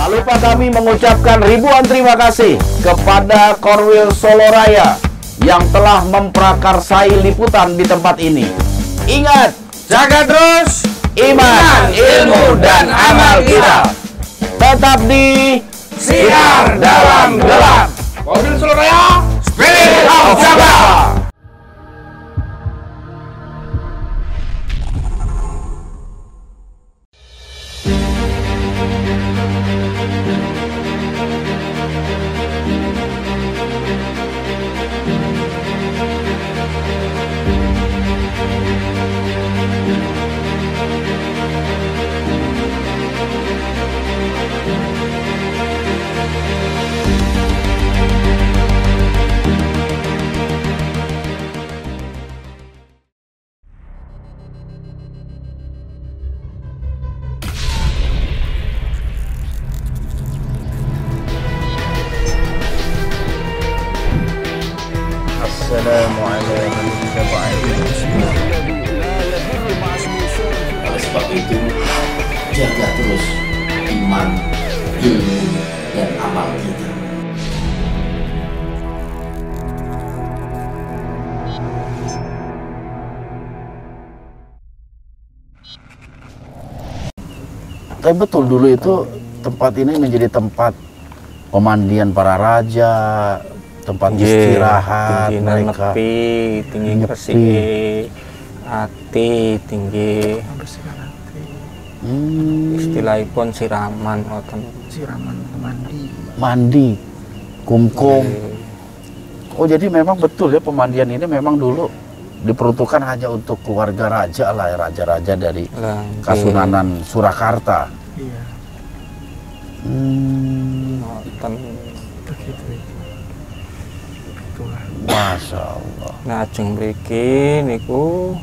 Tak lupa kami mengucapkan ribuan terima kasih kepada Korwil Solo Raya yang telah memprakarsai liputan di tempat ini. Ingat, Jaga terus iman, ilmu, dan amal kita tetap di siar dalam gelap. Korwil Solo Raya, Spirit of Jabar. Assalamualaikum Oleh sebab itu, jaga terus iman, ilmu, dan amal kita. Tapi betul dulu itu tempat ini menjadi tempat pemandian para raja, tempat istirahat tinggi mereka. nepi, tinggi Nyepi. bersih hati, tinggi istilahipun siraman ngoten. Siraman mandi. Mandi, kumkum. Oh, jadi memang betul ya pemandian ini memang dulu diperuntukkan hanya untuk keluarga raja lah, ya, raja-raja dari Lah, Kasunanan Surakarta. Iya, ngoten. begitu itu. Itulah. Masya Allah. Lajeng mriki niku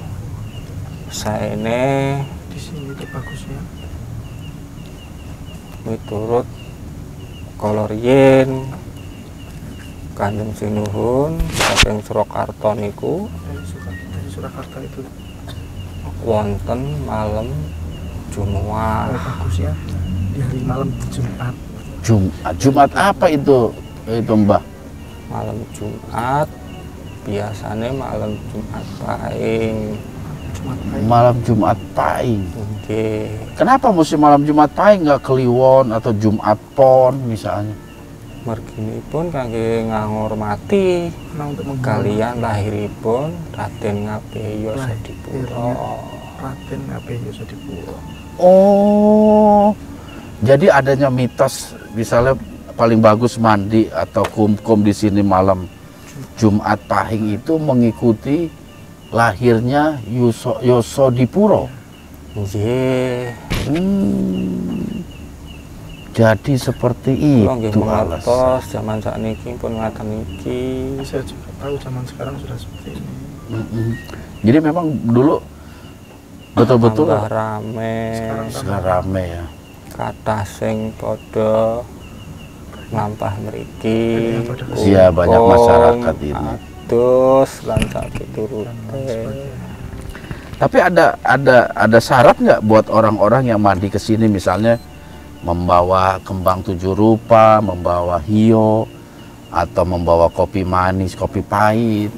saene Di sini itu bagusnya. miturut kala riyin Kanjeng Sinuhun saking Surakarta niku Dari Surakarta itu wonten malam Jumat. bagusnya di hari malam Jumat. Jumat apa itu Mbah? Malam Jumat biasanya malam Jumat Pahing. Jumat pagi. Malam Jumat Pahing. Nggih. Kenapa mesti malam Jumat Pahing, nggak Kliwon atau Jumat Pon misalnya? Merginipun kangge ngahormati Nah, untuk kalian lahiripun Raden Ngabeyo Sadipuro. Raden Ngabeyo Sadipuro. Oh, jadi adanya mitos misalnya paling bagus mandi atau kumkum di sini malam Jumat Pahing itu mengikuti lahirnya Yosodipuro. Nggih. Jadi seperti Kula nggih itu alasan. mengertos zaman sakniki pun ngaten iki. Saya juga tahu zaman sekarang sudah seperti ini. Jadi memang dulu betul-betul Tambah rame. sekarang rame ya. Kathah sing padha mlampah mriki. Iya, banyak kumpul, masyarakat ini. adus lan sapiturute. Tapi ada syarat nggak buat orang-orang yang mandi ke sini, misalnya membawa kembang 7 rupa, membawa hio, atau membawa kopi manis, kopi pahit?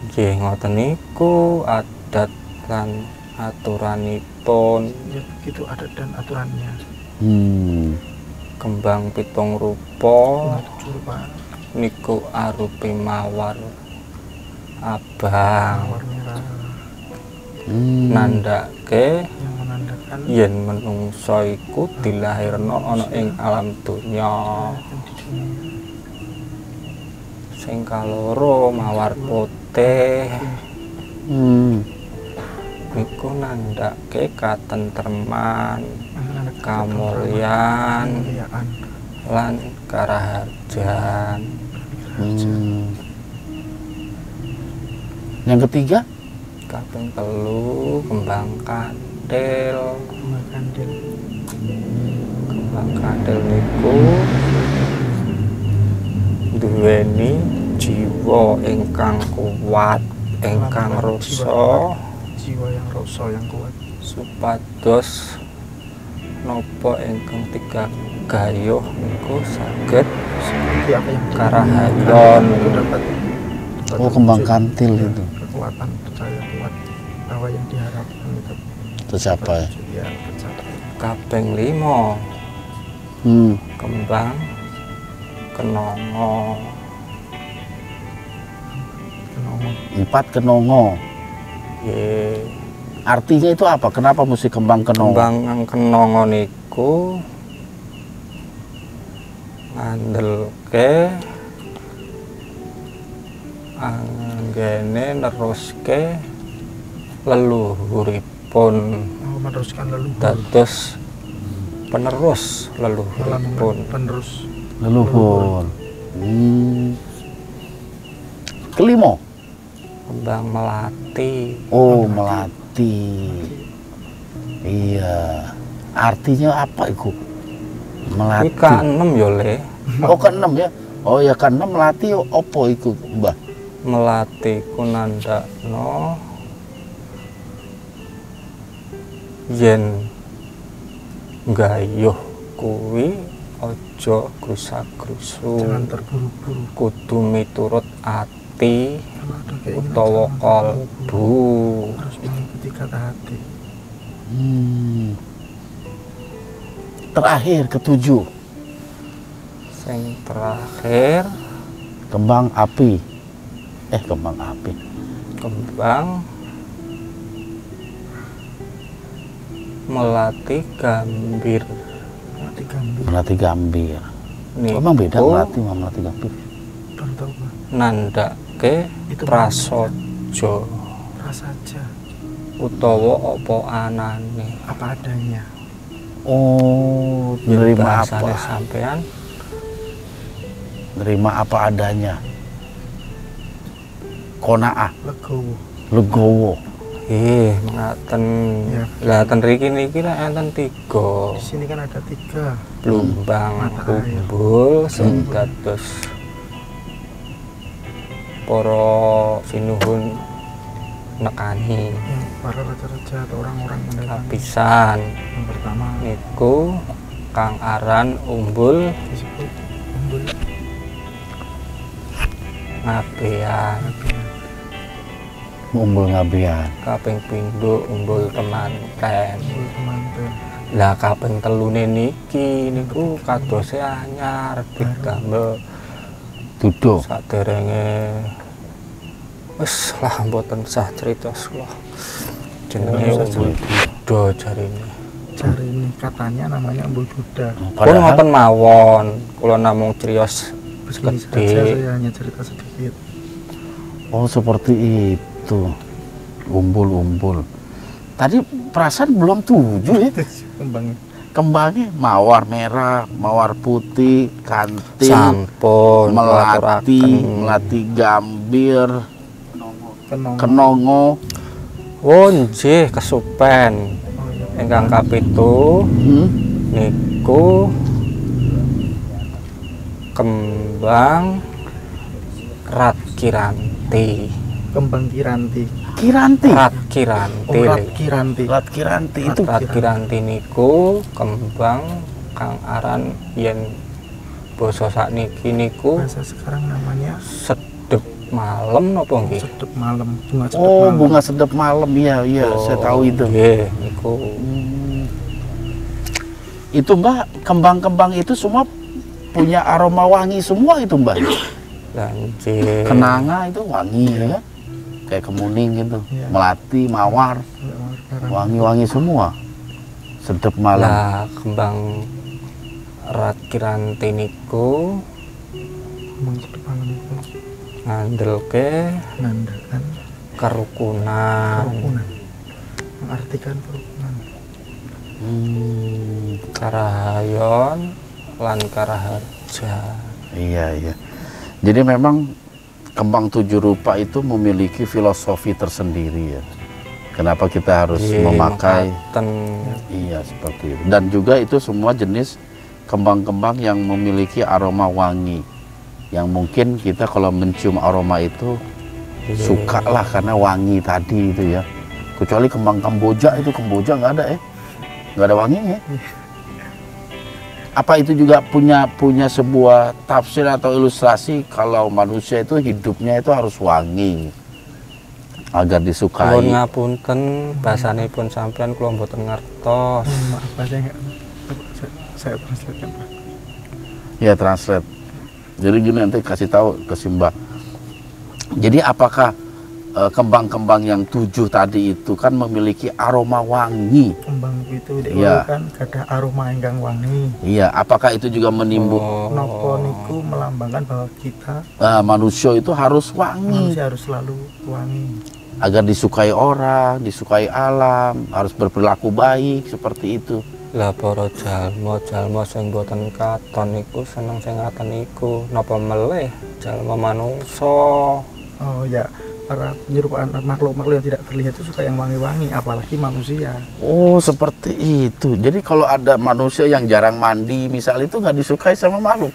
Nggih ngoten niku adat lan aturanipun. Ya, begitu adat dan aturannya. Kembang 7 rupa Nah, 7 rupa niku arupi mawar abang. mawar merah Nandhake yang menandakan yen menungsa iku dilahirna ana ing alam donya. yang di dunia. Sing kaloro mawar putih niku nandhake katentreman, Menandakan kamulyan kemuliaan. lan karaharjan. Yang ketiga, Kaping 3 kembang kandel. Kembang kandil. Kembang kandel niku duweni jiwa ingkang kuat, ingkang rasa Jiwa yang rasa yang kuat. supados nopo ingkang tiga gayuh niku saged Seperti apa yang karahayon. itu dapat Oh, kembang kantil itu. kekuatan percaya kuat bahwa yang diharapkan itu Tercapai. ya tercapai. Kaping 5 Hmm. kembang kenongo. Kenongo. 4 kenongo. Ye, Artinya itu apa? Kenapa mesti kembang kenongo? kembang yang kenongo niku ngandelke anggene neruske leluhuripun Mau meneruskan leluhur. dados penerus leluhuripun. Penerus Leluhur. Kelima. Kembang melati. Oh, melati. Iya. Artinya apa itu? Melati. Kuwi ka-6 yo Le. Oh, ke-6 ya. Oh ya, ke-6 melati opo iku, Mbah? Melati ku nandakno yen gayuh kuwi aja grusak-grusu. jangan terburu-buru. Kudu miturut ati Kalau ada keinginan utawa jangan kalbu. harus mengikuti kata hati. Terakhir ketujuh, Sing terakhir kembang api. Kembang api. kembang melati gambir. Mati gambir. Melati gambir. Niku Emang beda melati sama melati gambir? Belum tahu Pak. nandhake Itu prasaja Rasa aja utawa apa anane. apa adanya. Oh, nerima Bahasane apa? sampean Nerima apa adanya. Kona'ah, Legowo. legowo. ngaten. Ya. Lah ten riki niki lek enten 3 Di sini kan ada 3. plumbang Mata air. umbul sing dados para sinuhun nekani. Yang para raja-raja atau orang-orang mendatangi. Lapisan Yang pertama niku kang aran umbul disebut umbul ngabean. ngabean. Umbul ngabean. Kaping pindho umbul temanten. Umbul temanten. Lah kaping telune niki niku kadose anyar ditambe Dudo. saderenge wis lah mboten sah crita kula. Jenenge umbul Buddha jarine. Cari ini katanya namanya umbul Buddha. Pun Padahal ngoten mawon, kula namung criyos Begini saja Gede. saya hanya cerita sedikit. oh seperti itu. Umbul-umbul. Tadi perasaan belum 7 ya. Kembangnya Kembangnya mawar merah, mawar putih, kantil, sampun melati, melati gambir, kenong. kenongo. Oh nggih kesupen. Oh, iya. Ingkang kapitu niku kembang ratkiranti. Kembang kiranti. Kiranti. Ratkiranti. Oh, rat kiranti. Rat kiranti itu. Ratkiranti niku kembang kang aran yen basa sakniki niku Bahasa sekarang namanya sedep malam napa nggih? sedep malam. Bunga sedep Oh, malam. bunga sedap malam. Iya, iya, saya tahu itu. Nggih, niku Itu Mbak, kembang-kembang itu semua punya aroma wangi semua itu Mbak. lah nggih. Kenanga itu wangi ya kan? Kayak kemuning gitu. Iya. Melati, mawar, wangi-wangi semua. Sedap malam. Lah kembang ratkiranti niku Kembang sedep malam itu ngandelke menandakan kerukunan, kerukunan. Mengartikan kerukunan. karahayon lan karaharja. Iya, iya. Jadi memang kembang 7 rupa itu memiliki filosofi tersendiri ya. Kenapa kita harus Nggih, memakai mekaten. iya seperti itu. Dan juga itu semua jenis kembang-kembang yang memiliki aroma wangi. Yang mungkin kita kalau mencium aroma itu suka lah karena wangi tadi itu ya. Kecuali kembang Kamboja itu, Kamboja nggak ada nggak ada wanginya. Apa itu juga punya sebuah tafsir atau ilustrasi kalau manusia itu hidupnya itu harus wangi agar disukai? Nuwun ngapunten, bahasanipun sampean kula mboten ngertos. Maaf Pak, saya translate Pak. Ya, translate. Jadi gini, nanti kasih tahu ke Simba. Jadi apakah kembang-kembang yang 7 tadi itu kan memiliki aroma wangi? Kembang itu Iya. kan ada aroma ingkang wangi. Iya, apakah itu juga menimbulkan Napa niku melambangkan bahwa kita manusia itu harus wangi manusia harus selalu wangi. agar disukai orang, disukai alam, harus berperilaku baik seperti itu. Lah para jalma sing boten katon niku seneng sing ngaten niku. Napa melih jalma manungsa? Oh ya, para penyerupaan makhluk-makhluk yang tidak terlihat itu suka yang wangi-wangi, apalagi manusia. Oh, seperti itu. Jadi kalau ada manusia yang jarang mandi, misal itu nggak disukai sama makhluk.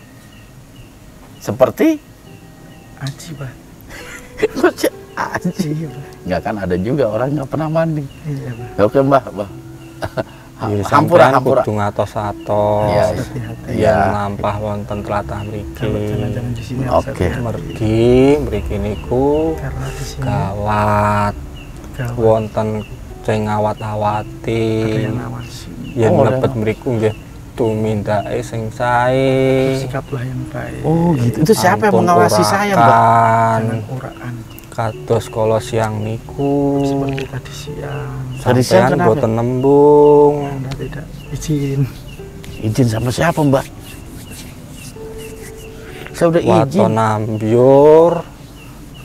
Seperti Aji Pak. manusia aja. Iya Pak. Nggak kan ada juga orang nggak pernah mandi. Iya Pak. Oke Mbah. Ya, Hampura. sampean kudu ngatos-atos. Iya. Hati-hati. Iya. Yen lampah wonten tlatah mriki. Jangan di sini. Oke. harus hati-hati. Mergi mriki niku Karena di sini gawat. gawat. Wonten sing Ada ngawat-awati. yang ngawasi. Yen Oh, mlebet ada. mriku nggih tumindake sing sae. Sikaplah yang baik. Oh gitu. Itu siapa yang Ampun mengawasi saya Mbah? urakan. Jangan uraan. Kados kala siang niku. Seperti tadi siang. Tadi siang Sampean kenapa? boten nembung. Anda tidak izin. Izin sama siapa Mbak? Saya udah Waton izin. nambyur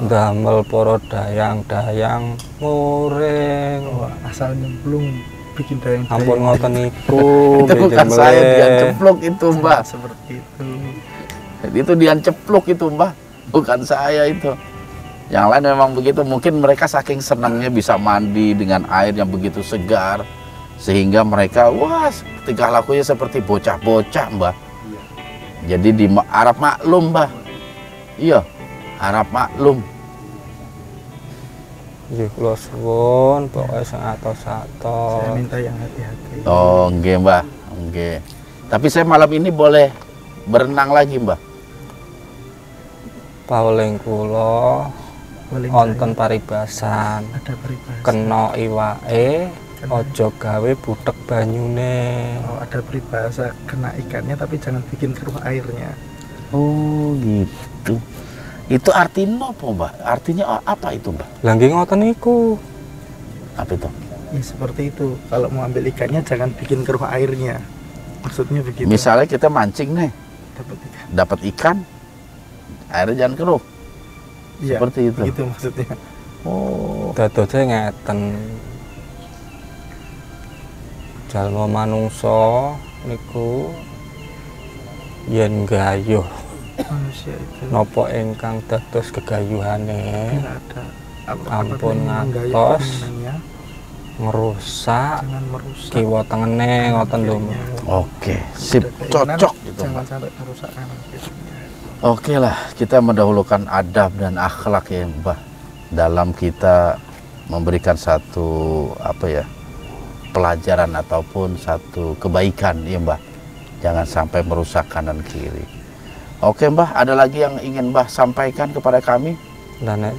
damel para dayang-dayang muring. Wah, asal nyemplung bikin dayang-dayang. Ampun ngoten niku. Itu bukan nggih, saya, meleh. Dian Cepluk itu Mbak. Seperti itu. Itu Dian Cepluk itu Mbak. Bukan saya itu. Yang lain memang begitu. Mungkin mereka saking senangnya bisa mandi dengan air yang begitu segar. Sehingga mereka, wah, tingkah lakunya seperti bocah-bocah Mbak. Jadi di Arab maklum Mbak. Iya, Arab maklum. Nggih kula suwun pokoke sing atos-atos. Saya minta yang hati-hati. Oh, nggih Mbak. Nggih. Tapi saya malam ini boleh berenang lagi Mbak. Paweling kula Paling wonten paribasan. ada peribahasa. Kena iwake aja gawe butek banyune. Oh, ada peribahasa kena ikannya tapi jangan bikin keruh airnya. Oh, gitu. Itu artinya apa Mbak? Artinya apa itu Mbak? Lah nggih ngoten niku. Apa itu? Ya seperti itu. Kalau mau ambil ikannya jangan bikin keruh airnya. Maksudnya begitu. Misalnya kita mancing nih, dapat ikan. dapat ikan, airnya jangan keruh. Iya, Seperti itu. begitu maksudnya. Oh, Dadose ngeten. Jalma manungsa niku yen gayuh Manusia itu napa ingkang dados gegayuhane tidak ada Ampun menggayuh ngatos. kemenangannya, ngerusak jangan merusak kiwa tengene ngoten lho. akhirnya. oke, sip, Ada keinginan, cocok itu jangan Mbak. sampai merusakkan akhirnya. Oke lah, kita mendahulukan adab dan akhlak ya Mbak dalam kita memberikan satu apa ya pelajaran ataupun satu kebaikan ya Mbak. Jangan sampai merusak kanan kiri. Oke Mbah, ada lagi yang ingin Mbah sampaikan kepada kami? Lah nek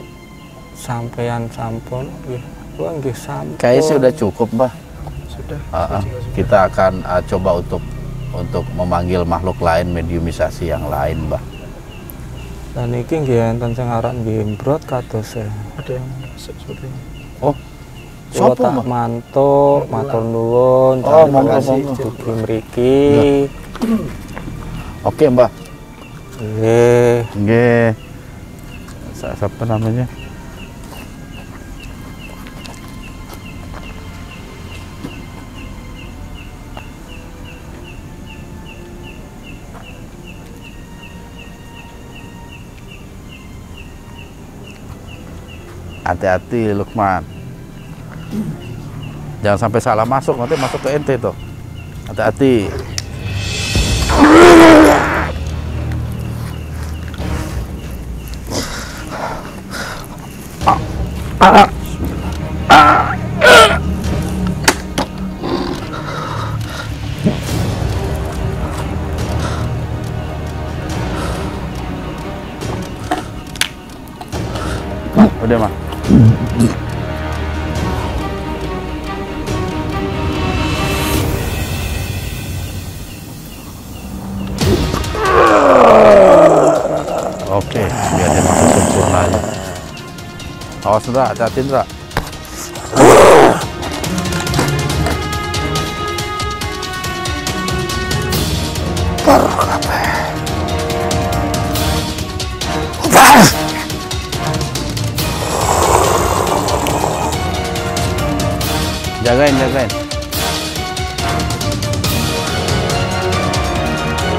sampeyan sampun nggih kula nggih sampun. Kayaknya sih udah cukup Mbah. Sudah. Ah, saya juga sudah. kita akan coba untuk memanggil makhluk lain, mediumisasi yang lain Mbah. Lah niki nggih enten sing aran Gimbrot kados e. Ada yang masuk sepertinya. Oh, Kula siapa tak Mbah? mantuk, matur nuwun. Oh, Terima monggo, kasih monggo. dugi mriki. Oke Mbah. Nggih. Nggih. Siapa namanya? Hati-hati Lukman. Jangan sampai salah masuk, nanti masuk ke ente tuh. Hati-hati. Udah mah. Oke, biar dia masuk sempurna aja. Awas Ndra, hati-hati Ndra. Jagain.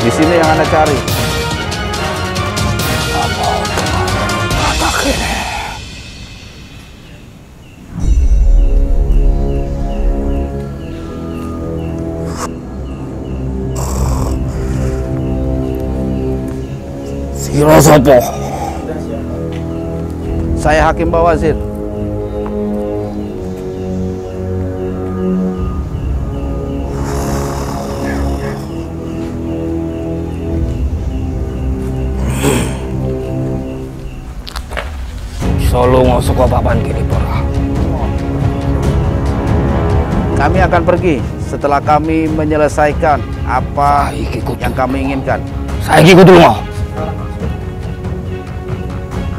Di sini yang Anda cari. Sira sapa? Saya Hakim Bawazir. Solo saka papan kene para. Kami akan pergi setelah kami menyelesaikan apa yang kami inginkan. Saiki kudu lunga.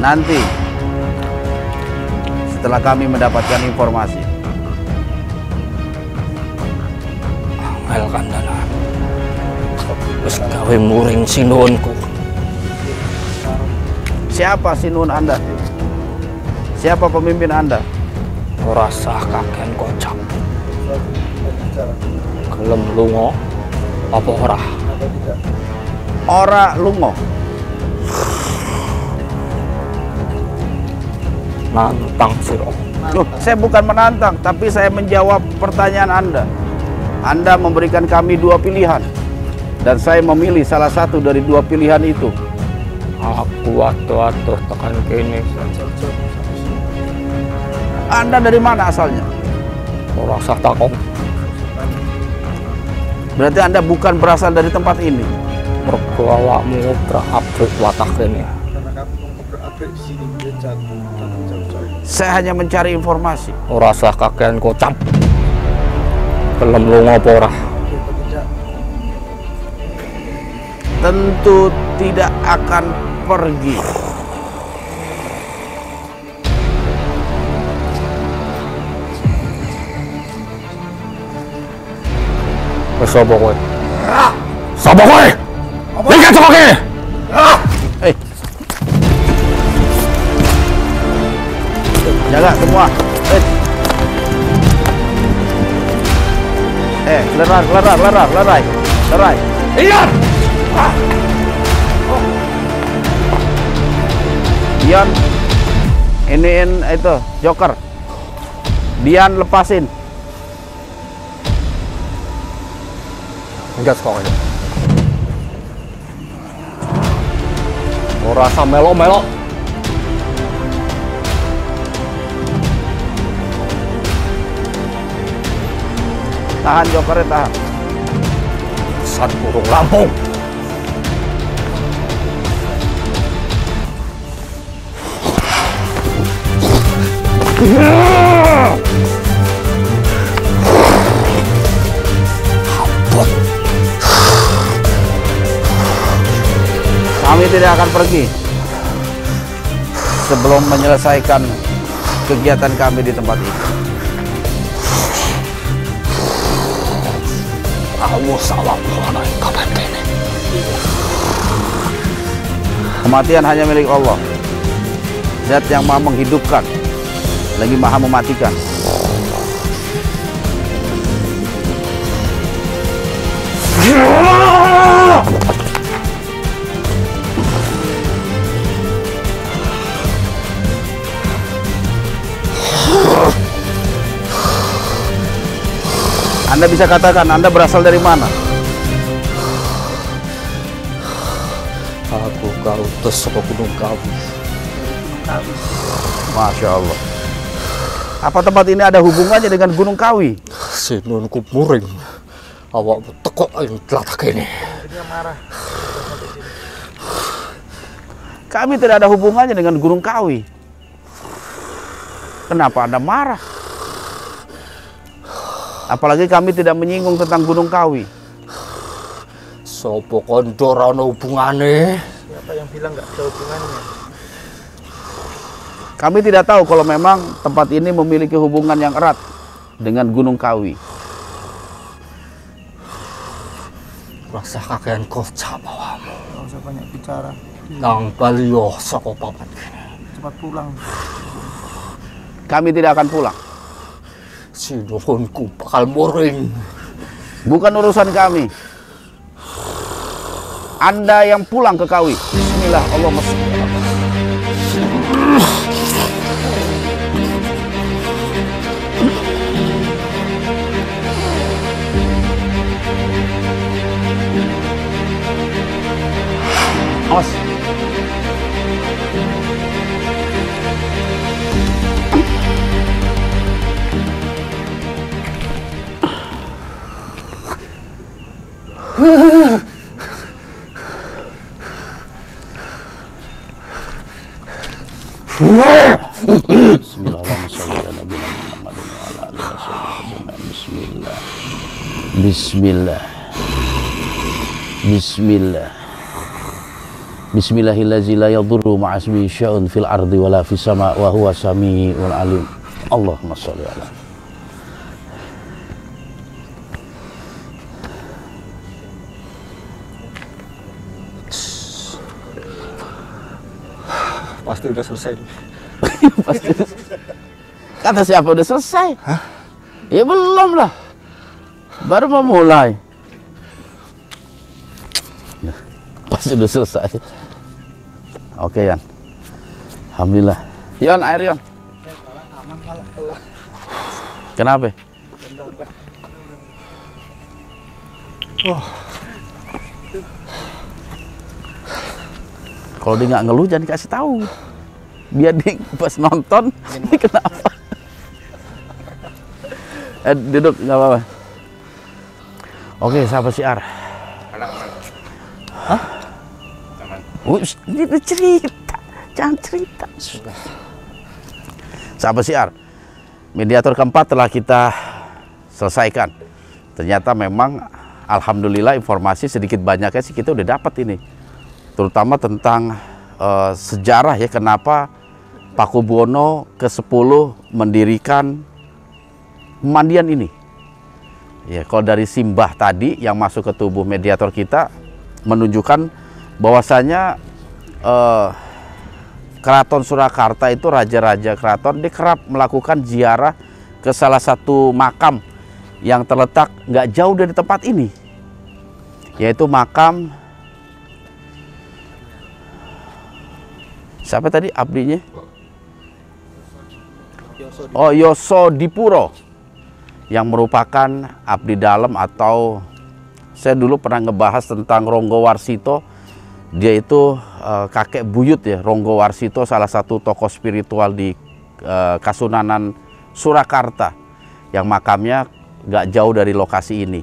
Nanti setelah kami mendapatkan informasi. Angel kandhana. Wis gawe muring sinuwunku. Siapa sinuun Anda? Siapa pemimpin Anda? Ora sah kakean kocak. Gelem lunga apa ora? Ora lungo. Nantang sira. Loh, saya bukan menantang, tapi saya menjawab pertanyaan Anda. Anda memberikan kami dua pilihan, dan saya memilih salah satu dari dua pilihan itu. Aku atuh-atuh tekan kene. Anda dari mana asalnya? Ora usah takon. Berarti Anda bukan berasal dari tempat ini. Mergo awakmu obrak-abrik watak kene. Saya hanya mencari informasi. Ora usah kakean kocap. Gelem lunga apa ora? Tentu tidak akan pergi. Sapa kowe? Sapa kowe? Lihat sapa kene? Hei. Jaga semua. Lerai. Iya. Dian, iniin itu Joker. Dian lepasin. Gas kok ini. Ora usah melo-melo. Tahan Jokernya, tahan. San burung Lampung. Kami tidak akan pergi sebelum menyelesaikan kegiatan kami di tempat ini. Kamu salah mengenai kapan kene. Kematian hanya milik Allah. Zat yang maha menghidupkan, lagi maha mematikan. Anda bisa katakan Anda berasal dari mana? Aku kautus saka Gunung Kawi. Masya Allah. Apa tempat ini ada hubungannya dengan Gunung Kawi? Sinunku muring. Awakmu teko ing tlatah kene. Kami tidak ada hubungannya dengan Gunung Kawi. Kenapa Anda marah? Apalagi kami tidak menyinggung tentang Gunung Kawi. Sopo kondor ana hubungane? Siapa yang bilang nggak ada hubungannya? Kami tidak tahu kalau memang tempat ini memiliki hubungan yang erat dengan Gunung Kawi. Rasa kakean kocak bawamu. Nggak usah banyak bicara. Nang baliyo saka papat kene. Cepat pulang. Kami tidak akan pulang. Sinuhunku bakal muring. Bukan urusan kami. Anda yang pulang ke Kawi. Bismillah, Allahumma sholli ala Muhammad. Awas. Bismillah. Bismillah. Bismillah. Bismillahillazi la yadurru ma'asmi sya'un fil ardi wala fis sama' wa huwa sami'ul alim. Allahumma sholli ala. Pasti udah selesai. Pasti. Kata siapa udah selesai? Hah? Ya belum lah. Baru mau mulai. Nah, pasti udah selesai. Oke, Yan. Alhamdulillah. Yon, air Yon. Kenapa? Kalau dia nggak ngeluh jangan dikasih tahu. Biar dia pas nonton ini kenapa? Duduk nggak apa-apa. Oke, sahabat siar. Hah? Ini cerita, jangan cerita. Sahabat siar, mediator keempat telah kita selesaikan. Ternyata memang, alhamdulillah informasi sedikit banyaknya sih kita udah dapat ini. Terutama tentang sejarah ya, kenapa Pakubuwono ke-10 mendirikan pemandian ini. Ya, kalau dari simbah tadi yang masuk ke tubuh mediator kita menunjukkan bahwasanya Keraton Surakarta itu raja-raja keraton, dia kerap melakukan ziarah ke salah satu makam yang terletak nggak jauh dari tempat ini, yaitu makam siapa tadi abdinya? Oh, Yosodipuro, yang merupakan abdi dalam, atau saya dulu pernah ngebahas tentang Ronggo Warsito. Dia itu kakek buyut ya, Ronggo Warsito, salah satu tokoh spiritual di Kasunanan Surakarta, yang makamnya nggak jauh dari lokasi ini.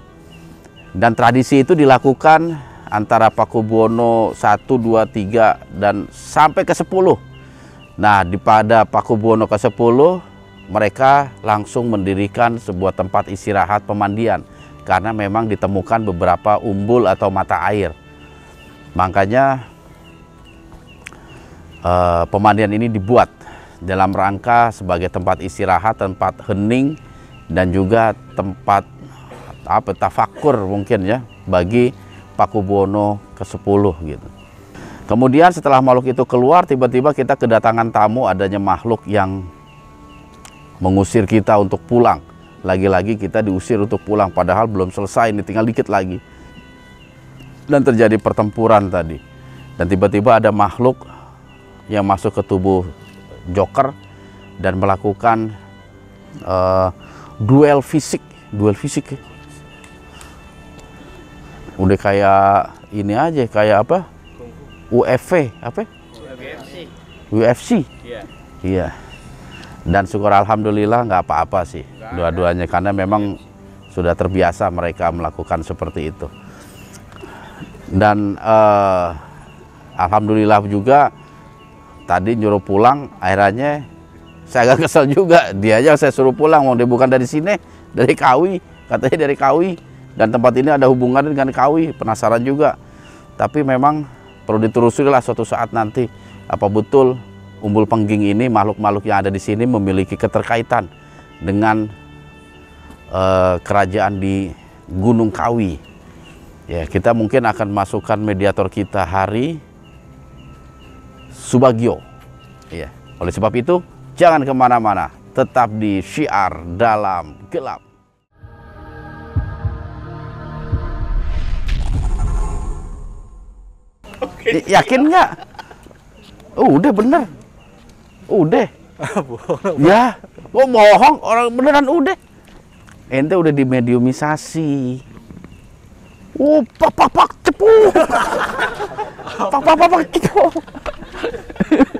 Dan tradisi itu dilakukan antara Pakubuwono 1, 2, 3 dan sampai ke 10. Nah, pada Pakubuwono ke-10 mereka langsung mendirikan sebuah tempat istirahat pemandian karena memang ditemukan beberapa umbul atau mata air. Makanya pemandian ini dibuat dalam rangka sebagai tempat istirahat, tempat hening, dan juga tempat tafakur mungkin ya bagi Pakubuwono ke-10 gitu. Kemudian setelah makhluk itu keluar, tiba-tiba kita kedatangan tamu, adanya makhluk yang mengusir kita untuk pulang. Lagi-lagi kita diusir untuk pulang, padahal belum selesai, ini tinggal dikit lagi. Dan terjadi pertempuran tadi. Dan tiba-tiba ada makhluk yang masuk ke tubuh Joker dan melakukan duel fisik. Udah kayak ini aja, kayak apa? UFC, apa? UFC. Iya. Dan syukur alhamdulillah nggak apa-apa sih dua-duanya, karena memang sudah terbiasa mereka melakukan seperti itu. Dan alhamdulillah juga tadi nyuruh pulang, akhirnya Saya agak kesel juga. Dia aja saya suruh pulang, mau dia bukan dari sini, dari Kawi. Katanya dari Kawi. Dan tempat ini ada hubungan dengan Kawi. Penasaran juga. Tapi memang perlu ditelusuri lah suatu saat nanti. Apa betul Umbul Pengging ini, makhluk-makhluk yang ada di sini memiliki keterkaitan dengan kerajaan di Gunung Kawi. Ya, kita mungkin akan masukkan mediator kita Hari Subagio. Ya, oleh sebab itu, jangan kemana-mana, tetap di Syiar Dalam Gelap. Yakin nggak? Udah bener. Udah. Ya, kok bohong? Orang beneran udah. Ente udah dimediumisasi. Pak cepuk. Pak cepuk.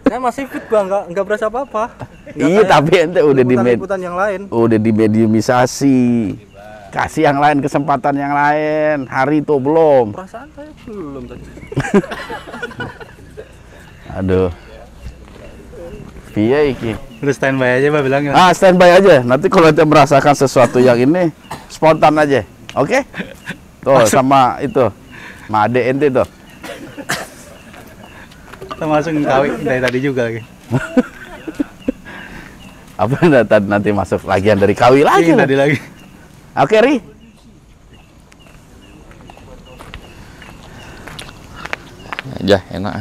Saya masih fit Bang, nggak berasa apa-apa. Iya, tapi ente udah liputan yang lain. Udah dimediumisasi. Kasih yang lain kesempatan yang lain. Hari itu belum. Perasaan saya belum tadi. Aduh. Iya iki. Udah standby aja Pak bilangnya. Standby aja. Nanti kalau ente merasakan sesuatu yang ini, spontan aja. Oke? Tuh, sama itu. Sama adek ente tuh. Kita masuk Kawi dari tadi juga lagi. Apa nanti masuk lagian dari Kawi lagi? Tadi lagi. Oke, Ri. Aja enak.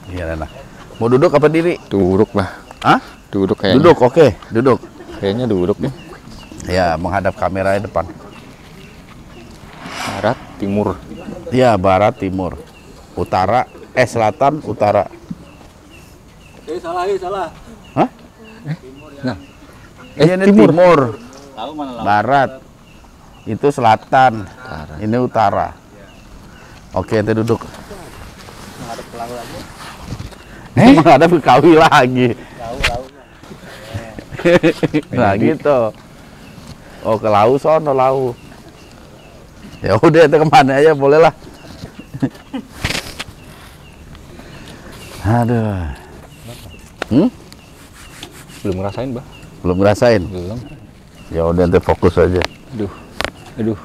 Iya, enak. Mau duduk apa diri? Duduk lah. Hah? Duduk kayaknya. Duduk, oke. Duduk. Kayaknya duduk nih. Ya, menghadap kamera depan. Barat, timur. Ya, barat, timur. Utara, selatan, utara. Salah. Hah? Nah. Ini timur. Barat. Itu selatan. Ini utara. Oke, ente duduk. Menghadap ke Kawi lagi. Nah gitu. Oh, ke Lau sono, Lau. Ya udah, itu kemana aja boleh lah. Aduh. Belum ngerasain, Bah. Belum ngerasain? Belum. Ya udah, ente fokus aja. Aduh.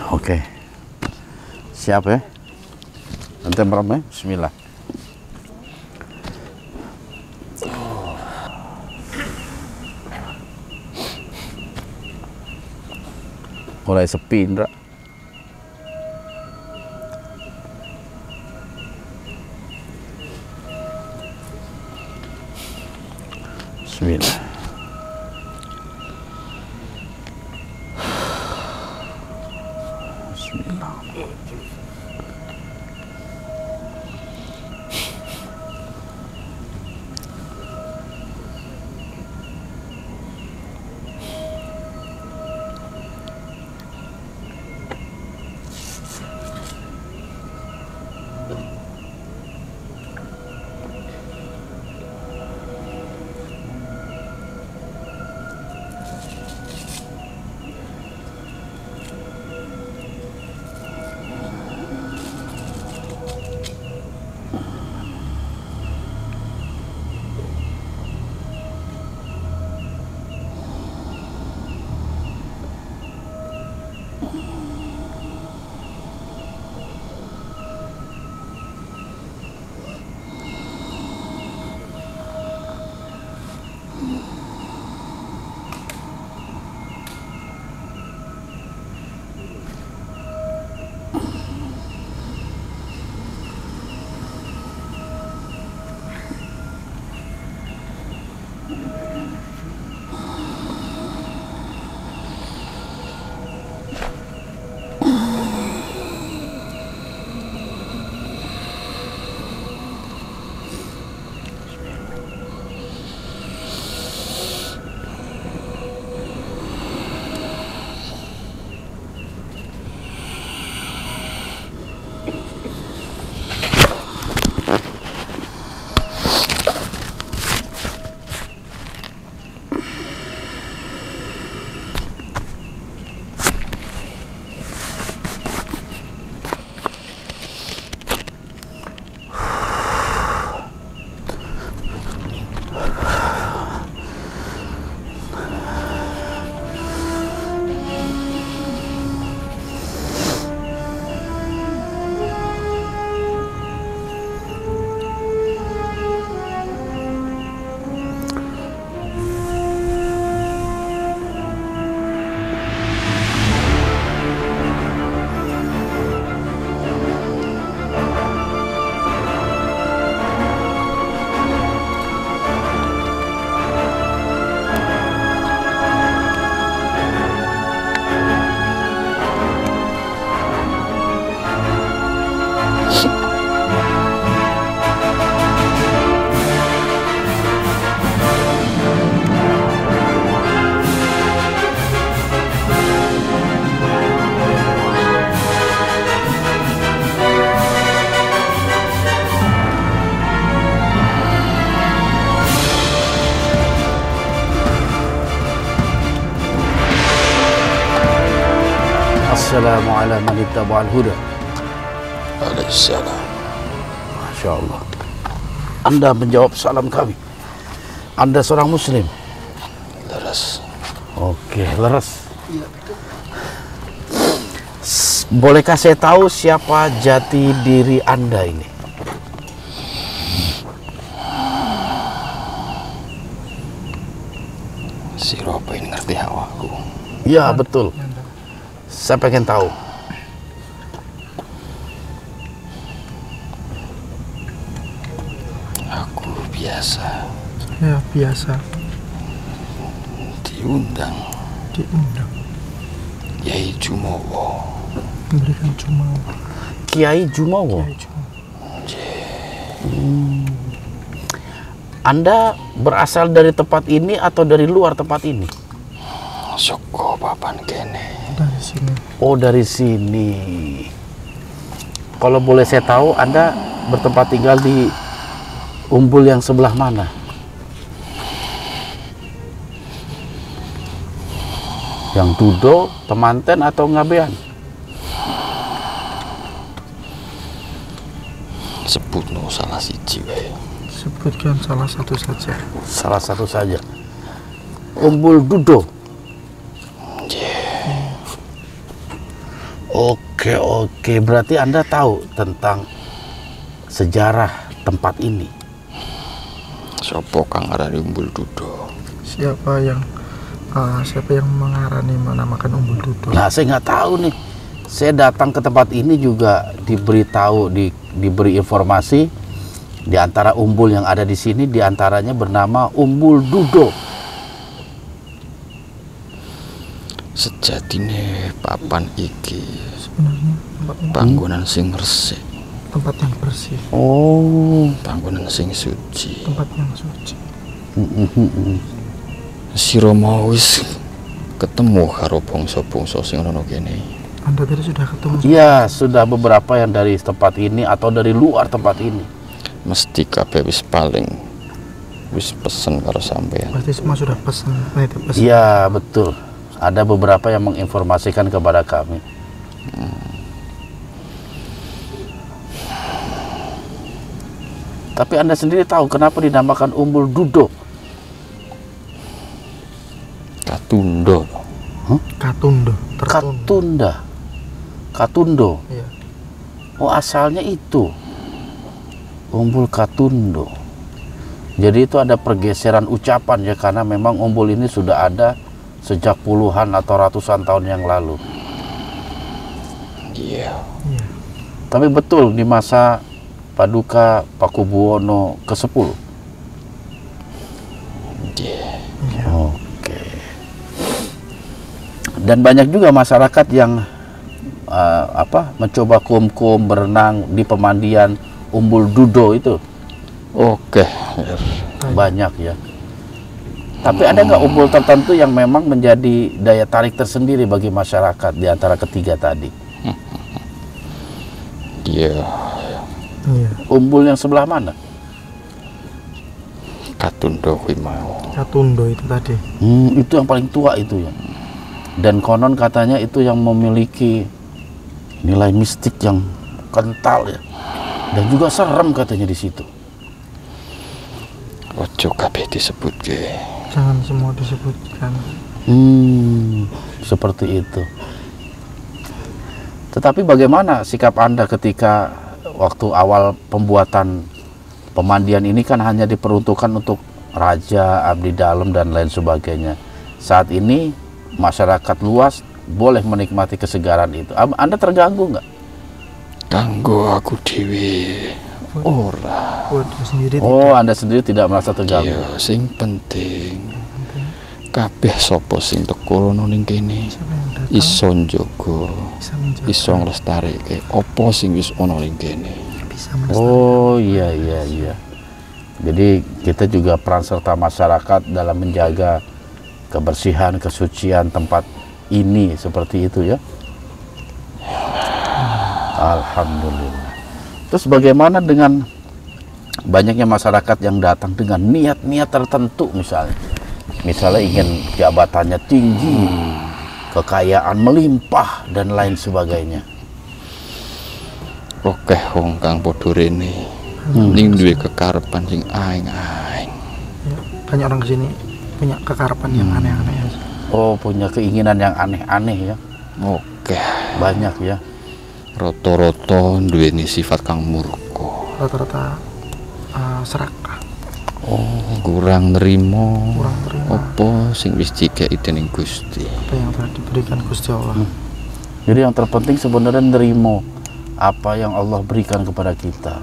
Oke. Siap ya? Ente merem ya? Bismillah. Mulai sepi, Indra. Bismillah. Bismillah. Assalamu ala man ittaba'al huda. Waalaikumsalam. Masya Allah. Anda menjawab salam kami. Anda seorang muslim. Leres. Oke, leres. Bolehkah saya tahu siapa jati diri Anda ini? Si Robo ini ngerti hawaku. Ya, betul. Saya pengen tahu. Aku biasa Ya biasa diundang Yai Jumowo. memberikan cuma Kiai Jumowo. cuma. Anda berasal dari tempat ini atau dari luar tempat ini? Soko papan kene. Dari sini. Oh, dari sini. Kalau boleh saya tahu, Anda bertempat tinggal di Umbul yang sebelah mana? Yang Dudo, Temanten, atau Ngabean? Sebut no salah siji wae. Sebutkan salah satu saja. Salah satu saja. Umbul Dudo. Oke, berarti Anda tahu tentang sejarah tempat ini. Sopo kang arani Umbul Dudo? Siapa yang menamakan Umbul Dudo? Nah, saya nggak tahu nih. Saya datang ke tempat ini juga diberitahu, diberi informasi di antara umbul yang ada di sini, di antaranya bernama Umbul Dudo. Sejatine papan iki Sebenarnya tempatnya panggonan sing resik, tempat yang bersih, Oh, panggonan sing suci. tempat yang suci. Si Romo wis ketemu karo bangsa-bangsa sing ana kene. Anda tadi sudah ketemu? iya, sudah beberapa yang dari tempat ini atau dari luar tempat ini. Mesti kabeh wis paling wis pesen karo sampean. Berarti semua sudah pesan, menitip pesan. Iya, betul. Ada beberapa yang menginformasikan kepada kami. Tapi Anda sendiri tahu kenapa dinamakan Umbul Dudo? Katundo. Katundo, tertunda. Katunda. Katundo. Iya. Oh, asalnya itu. Umbul Katundo. Jadi itu ada pergeseran ucapan ya, karena memang umbul ini sudah ada sejak puluhan atau ratusan tahun yang lalu. Iya. Iya. Tapi betul di masa Paduka Pakubuwono ke-10. Iya. Oke. Dan banyak juga masyarakat yang mencoba kum-kum berenang di pemandian Umbul Dudo itu. Oke. Banyak ya. Tapi ada nggak umbul tertentu yang memang menjadi daya tarik tersendiri bagi masyarakat di antara ketiga tadi? Iya. Iya. Umbul yang sebelah mana? Katundo kuwi mau. Katundo itu tadi. Itu yang paling tua itu ya. Dan konon katanya itu yang memiliki nilai mistik yang kental ya. Dan juga serem katanya di situ. Ojo kabeh disebutke. Jangan semua disebutkan. Seperti itu. Tetapi bagaimana sikap Anda ketika waktu awal pembuatan pemandian ini kan hanya diperuntukkan untuk raja, abdi dalam, dan lain sebagainya. Saat ini masyarakat luas boleh menikmati kesegaran itu. Anda terganggu nggak? Kanggo aku dhewe ora. Waduh, sendiri Oh, Anda sendiri tidak merasa terganggu? Iya, sing penting kabeh sapa sing teko rono ning kene siapa yang datang iso njogo, bisa menjaga, iso nglestareke apa sing wis ana ning kene. bisa melestarikan. Oh, iya. Jadi kita juga peran serta masyarakat dalam menjaga kebersihan, kesucian tempat ini seperti itu ya. Alhamdulillah. Terus bagaimana dengan banyaknya masyarakat yang datang dengan niat-niat tertentu misalnya ingin jabatannya tinggi kekayaan melimpah dan lain sebagainya. Oke wong kang padha rene ning duwe kekarepan sing aing-aing. Ya, banyak orang kesini punya kekarapan yang aneh-aneh ya. Oh, punya keinginan yang aneh-aneh ya. Oke, Banyak ya. rata-rata duweni sifat kang murka. Rata-rata serakah, Kurang nerima kurang terima apa sing wis dikeki dening Gusti. apa yang telah diberikan Gusti Allah. Jadi yang terpenting sebenarnya nerimo apa yang Allah berikan kepada kita.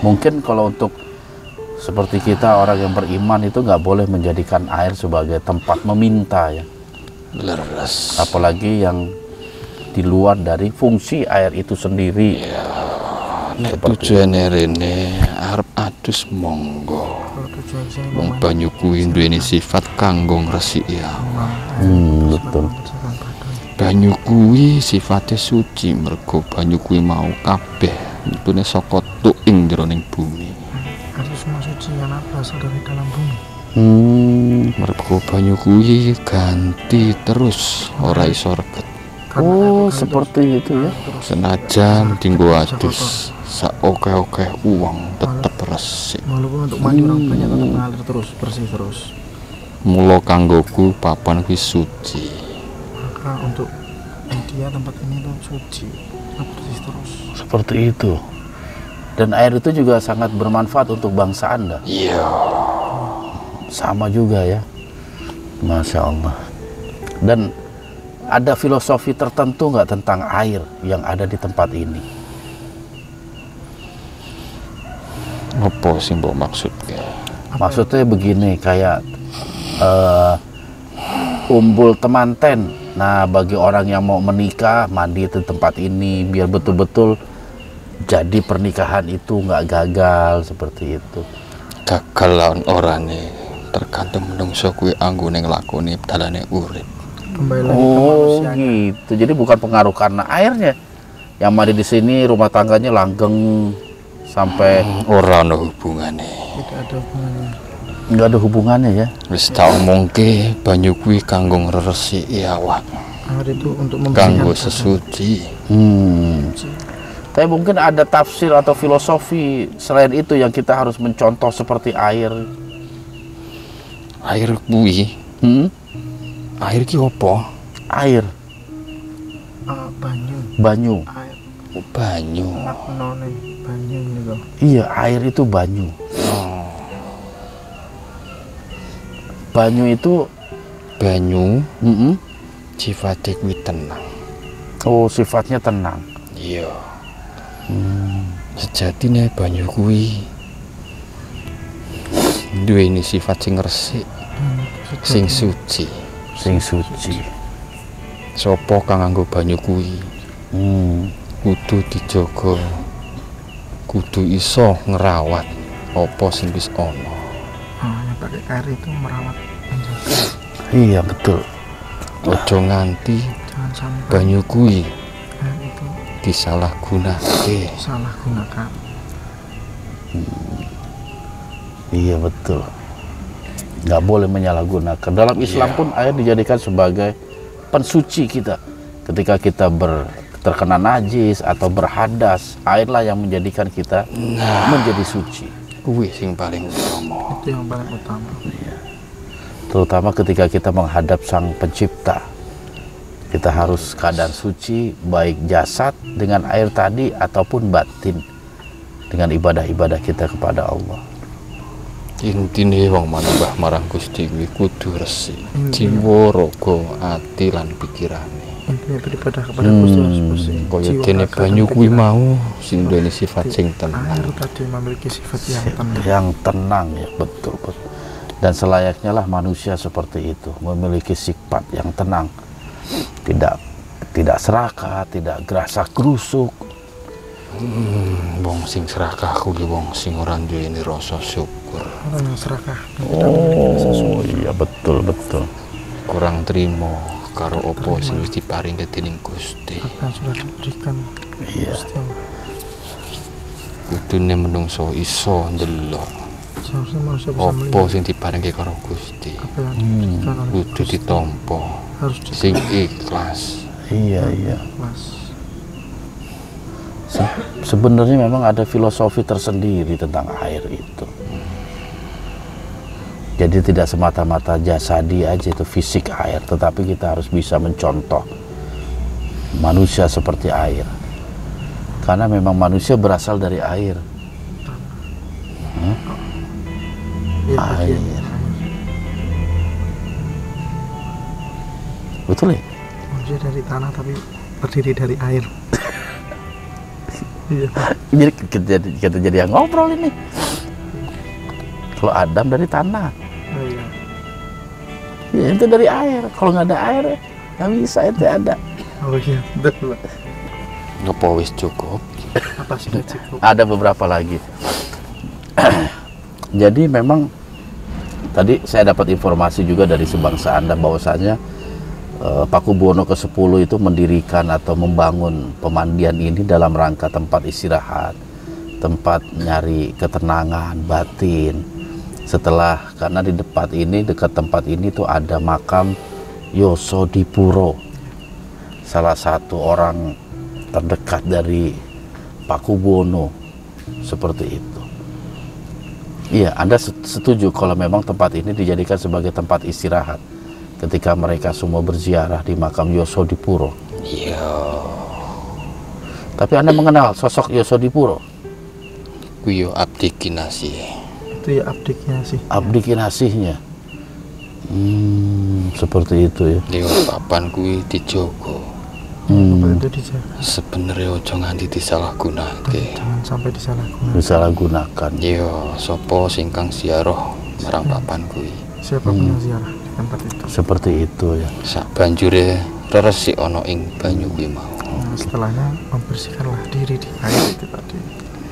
Mungkin kalau untuk seperti kita orang yang beriman itu nggak boleh menjadikan air sebagai tempat meminta ya. Leres. Apalagi yang di luar dari fungsi air itu sendiri. Nek tujuane rene arep adus monggo. Kalau tujuan saya Wong banyu kuwi duweni sifat kanggo ngresiki awak. Betul. membersihkan badan. Banyu kuwi sifatnya suci mergo banyu kuwi mau kabeh metune saka tuing jroning bumi. Itu semua suci yang berasal dari dalam bumi. Mergo banyu kuwi ganti terus ora iso reget. Oh, seperti itu ya. Senajan dinggo adus saoke-oke uang tetep resik. Walaupun untuk mandi orang banyak tetap mengalir terus, bersih terus. Mula kanggoku papan kuwi suci. Maka untuk dia tempat ini tuh suci, bersih terus. Seperti itu. Dan air itu juga sangat bermanfaat untuk bangsa Anda. Iya. Sama juga ya. Masya Allah. Dan ada filosofi tertentu nggak tentang air yang ada di tempat ini? Apa sing mbok maksudke? Maksudnya begini, kayak umbul temanten. Nah, bagi orang yang mau menikah, mandi di tempat ini biar betul-betul jadi pernikahan itu nggak gagal seperti itu. Gagal lawan orane tergantung menungso kuwi anggone nglakoni dalane urip. Kembali lagi ke Oh manusianya. gitu. Jadi bukan pengaruh karena airnya. Yang mandi di sini rumah tangganya langgeng sampai Ora ana hubungane. Tidak ada hubungannya. nggak ada hubungannya ya. Wis tak omongke banyu kuwi kanggo ngresiki awak, Air itu untuk kanggo membersihkan sesuci. Tapi mungkin ada tafsir atau filosofi selain itu yang kita harus mencontoh seperti air. Air kuwi, air ki opo? Air, banyu, banyu. air, Banyu. maknone banyu ini loh. Iya, air itu banyu. Banyu itu Banyu sifatnya kuwi tenang. oh sifatnya tenang. Iya. Sejatine banyu kuwi duweni sifat sing resik, sing suci. Sing suci. Sopo kang nganggo banyu kuwi kudu dijaga, kudu iso ngerawat apa sing wis ana. Yang pakai air itu merawat menjaga. Iya betul. Aja nganti Jangan sampai banyu kuwi air itu disalahgunakake. salah gunakan. Iya betul. Nggak boleh menyalahgunakan. Dalam Islam pun air dijadikan sebagai pensuci kita. Ketika kita terkena najis atau berhadas, airlah yang menjadikan kita menjadi suci. Kuwi sing paling utama. Itu yang paling utama. Terutama ketika kita menghadap Sang Pencipta. Kita harus keadaan suci, baik jasad dengan air tadi ataupun batin dengan ibadah-ibadah kita kepada Allah. Intine wong manembah marang Gusti kuwi kudu resik. Jiwa, raga, ati lan pikirane. Intinya beribadah kepada Gusti harus bersih. Kaya Jiwa, dene raga, banyu dan kuwi pikiran. mau sing duweni sifat sing tenang. Air tadi memiliki sifat yang tenang. Yang tenang ya, betul. Dan selayaknya lah manusia seperti itu, memiliki sifat yang tenang. Tidak serakah, tidak gerasa gerusuk. Wong sing serakah kuwi wong sing ora duweni rasa syukur. Orang yang serakah dan tidak memiliki rasa syukur. Iya betul. Kurang trimo karo apa sing wis diparingke dening Gusti. Apa yang sudah diberikan Gusti Allah. Kudune menungso iso ndelok Seharusnya manusia bisa apa melihat sing diparingke karo Gusti. apa yang diberikan oleh Kudu ditampa harus sing ikhlas. Iya. Mas. Sebenarnya memang ada filosofi tersendiri tentang air itu. Jadi tidak semata-mata jasadi aja itu fisik air, tetapi kita harus bisa mencontoh manusia seperti air. Karena memang manusia berasal dari air. Iya, Air. Betul ya? manusia dari tanah tapi terdiri dari air. Iya. Jadi kita jadi yang ngobrol ini. Kalau Adam dari tanah, Oh, iya. ya itu dari air. Kalau nggak ada air, nggak bisa itu ada. Oh iya, betul. Pak. Apa wis cukup? Apa sudah cukup? Ada beberapa lagi. Jadi memang tadi saya dapat informasi juga dari sebangsa Anda bahwasanya Pakubuwono ke-10 itu mendirikan atau membangun pemandian ini dalam rangka tempat istirahat, tempat nyari ketenangan batin. Karena di dekat tempat ini tuh ada makam Yosodipuro, salah satu orang terdekat dari Pakubuwono, seperti itu. Iya, Anda setuju kalau memang tempat ini dijadikan sebagai tempat istirahat ketika mereka semua berziarah di makam Yosodipuro. Iya. Tapi Anda mengenal sosok Yosodipuro? Kuyo abdi kinasih. Itu ya abdiknya sih. Abdi kinasihnya. Seperti itu ya. Dewa papan kuwi dijogo. Bapak itu dijaga. Sebenarnya ojo nganti disalahgunake. Jangan sampai disalahgunakan. Disalahgunakan. Iya, sapa sing kang ziarah marang papan kuwi. Siapa pun yang ziarah di tempat itu. Seperti itu ya. Sak banjure resik ana ing banyu kuwi mau. Nah, setelahnya membersihkanlah diri di air itu tadi.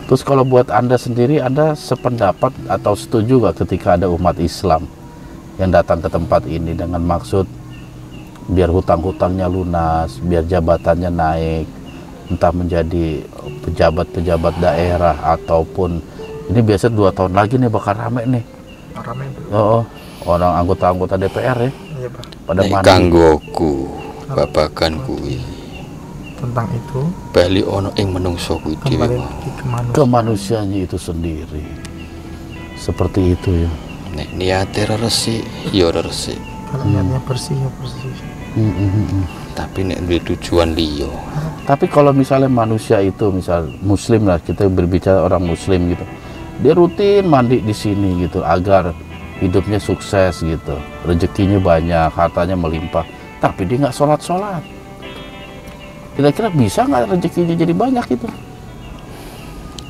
Terus kalau buat Anda sendiri, Anda sependapat atau setuju gak ketika ada umat Islam yang datang ke tempat ini dengan maksud biar hutang-hutangnya lunas, biar jabatannya naik, entah menjadi pejabat-pejabat daerah ataupun ini biasa 2 tahun lagi nih bakal rame nih. Rame itu. Oh, orang anggota-anggota DPR ya Iya Pak. pada Nek mandi. kanggoku babagan kuwi Tentang itu bali ana ing menungso kuwi dhewe kembali mau. lagi ke manusia. Kemanusiaannya itu sendiri. Seperti itu ya. Nek niate resik ya resik. Kalau niatnya bersih ya bersih. Tapi nek duwe tujuan liya. Tapi kalau misalnya manusia itu, misal muslim lah, kita berbicara orang muslim gitu, dia rutin mandi di sini gitu agar hidupnya sukses gitu, rezekinya banyak, hartanya melimpah, tapi dia nggak sholat. Kira-kira bisa nggak rezekinya jadi banyak itu?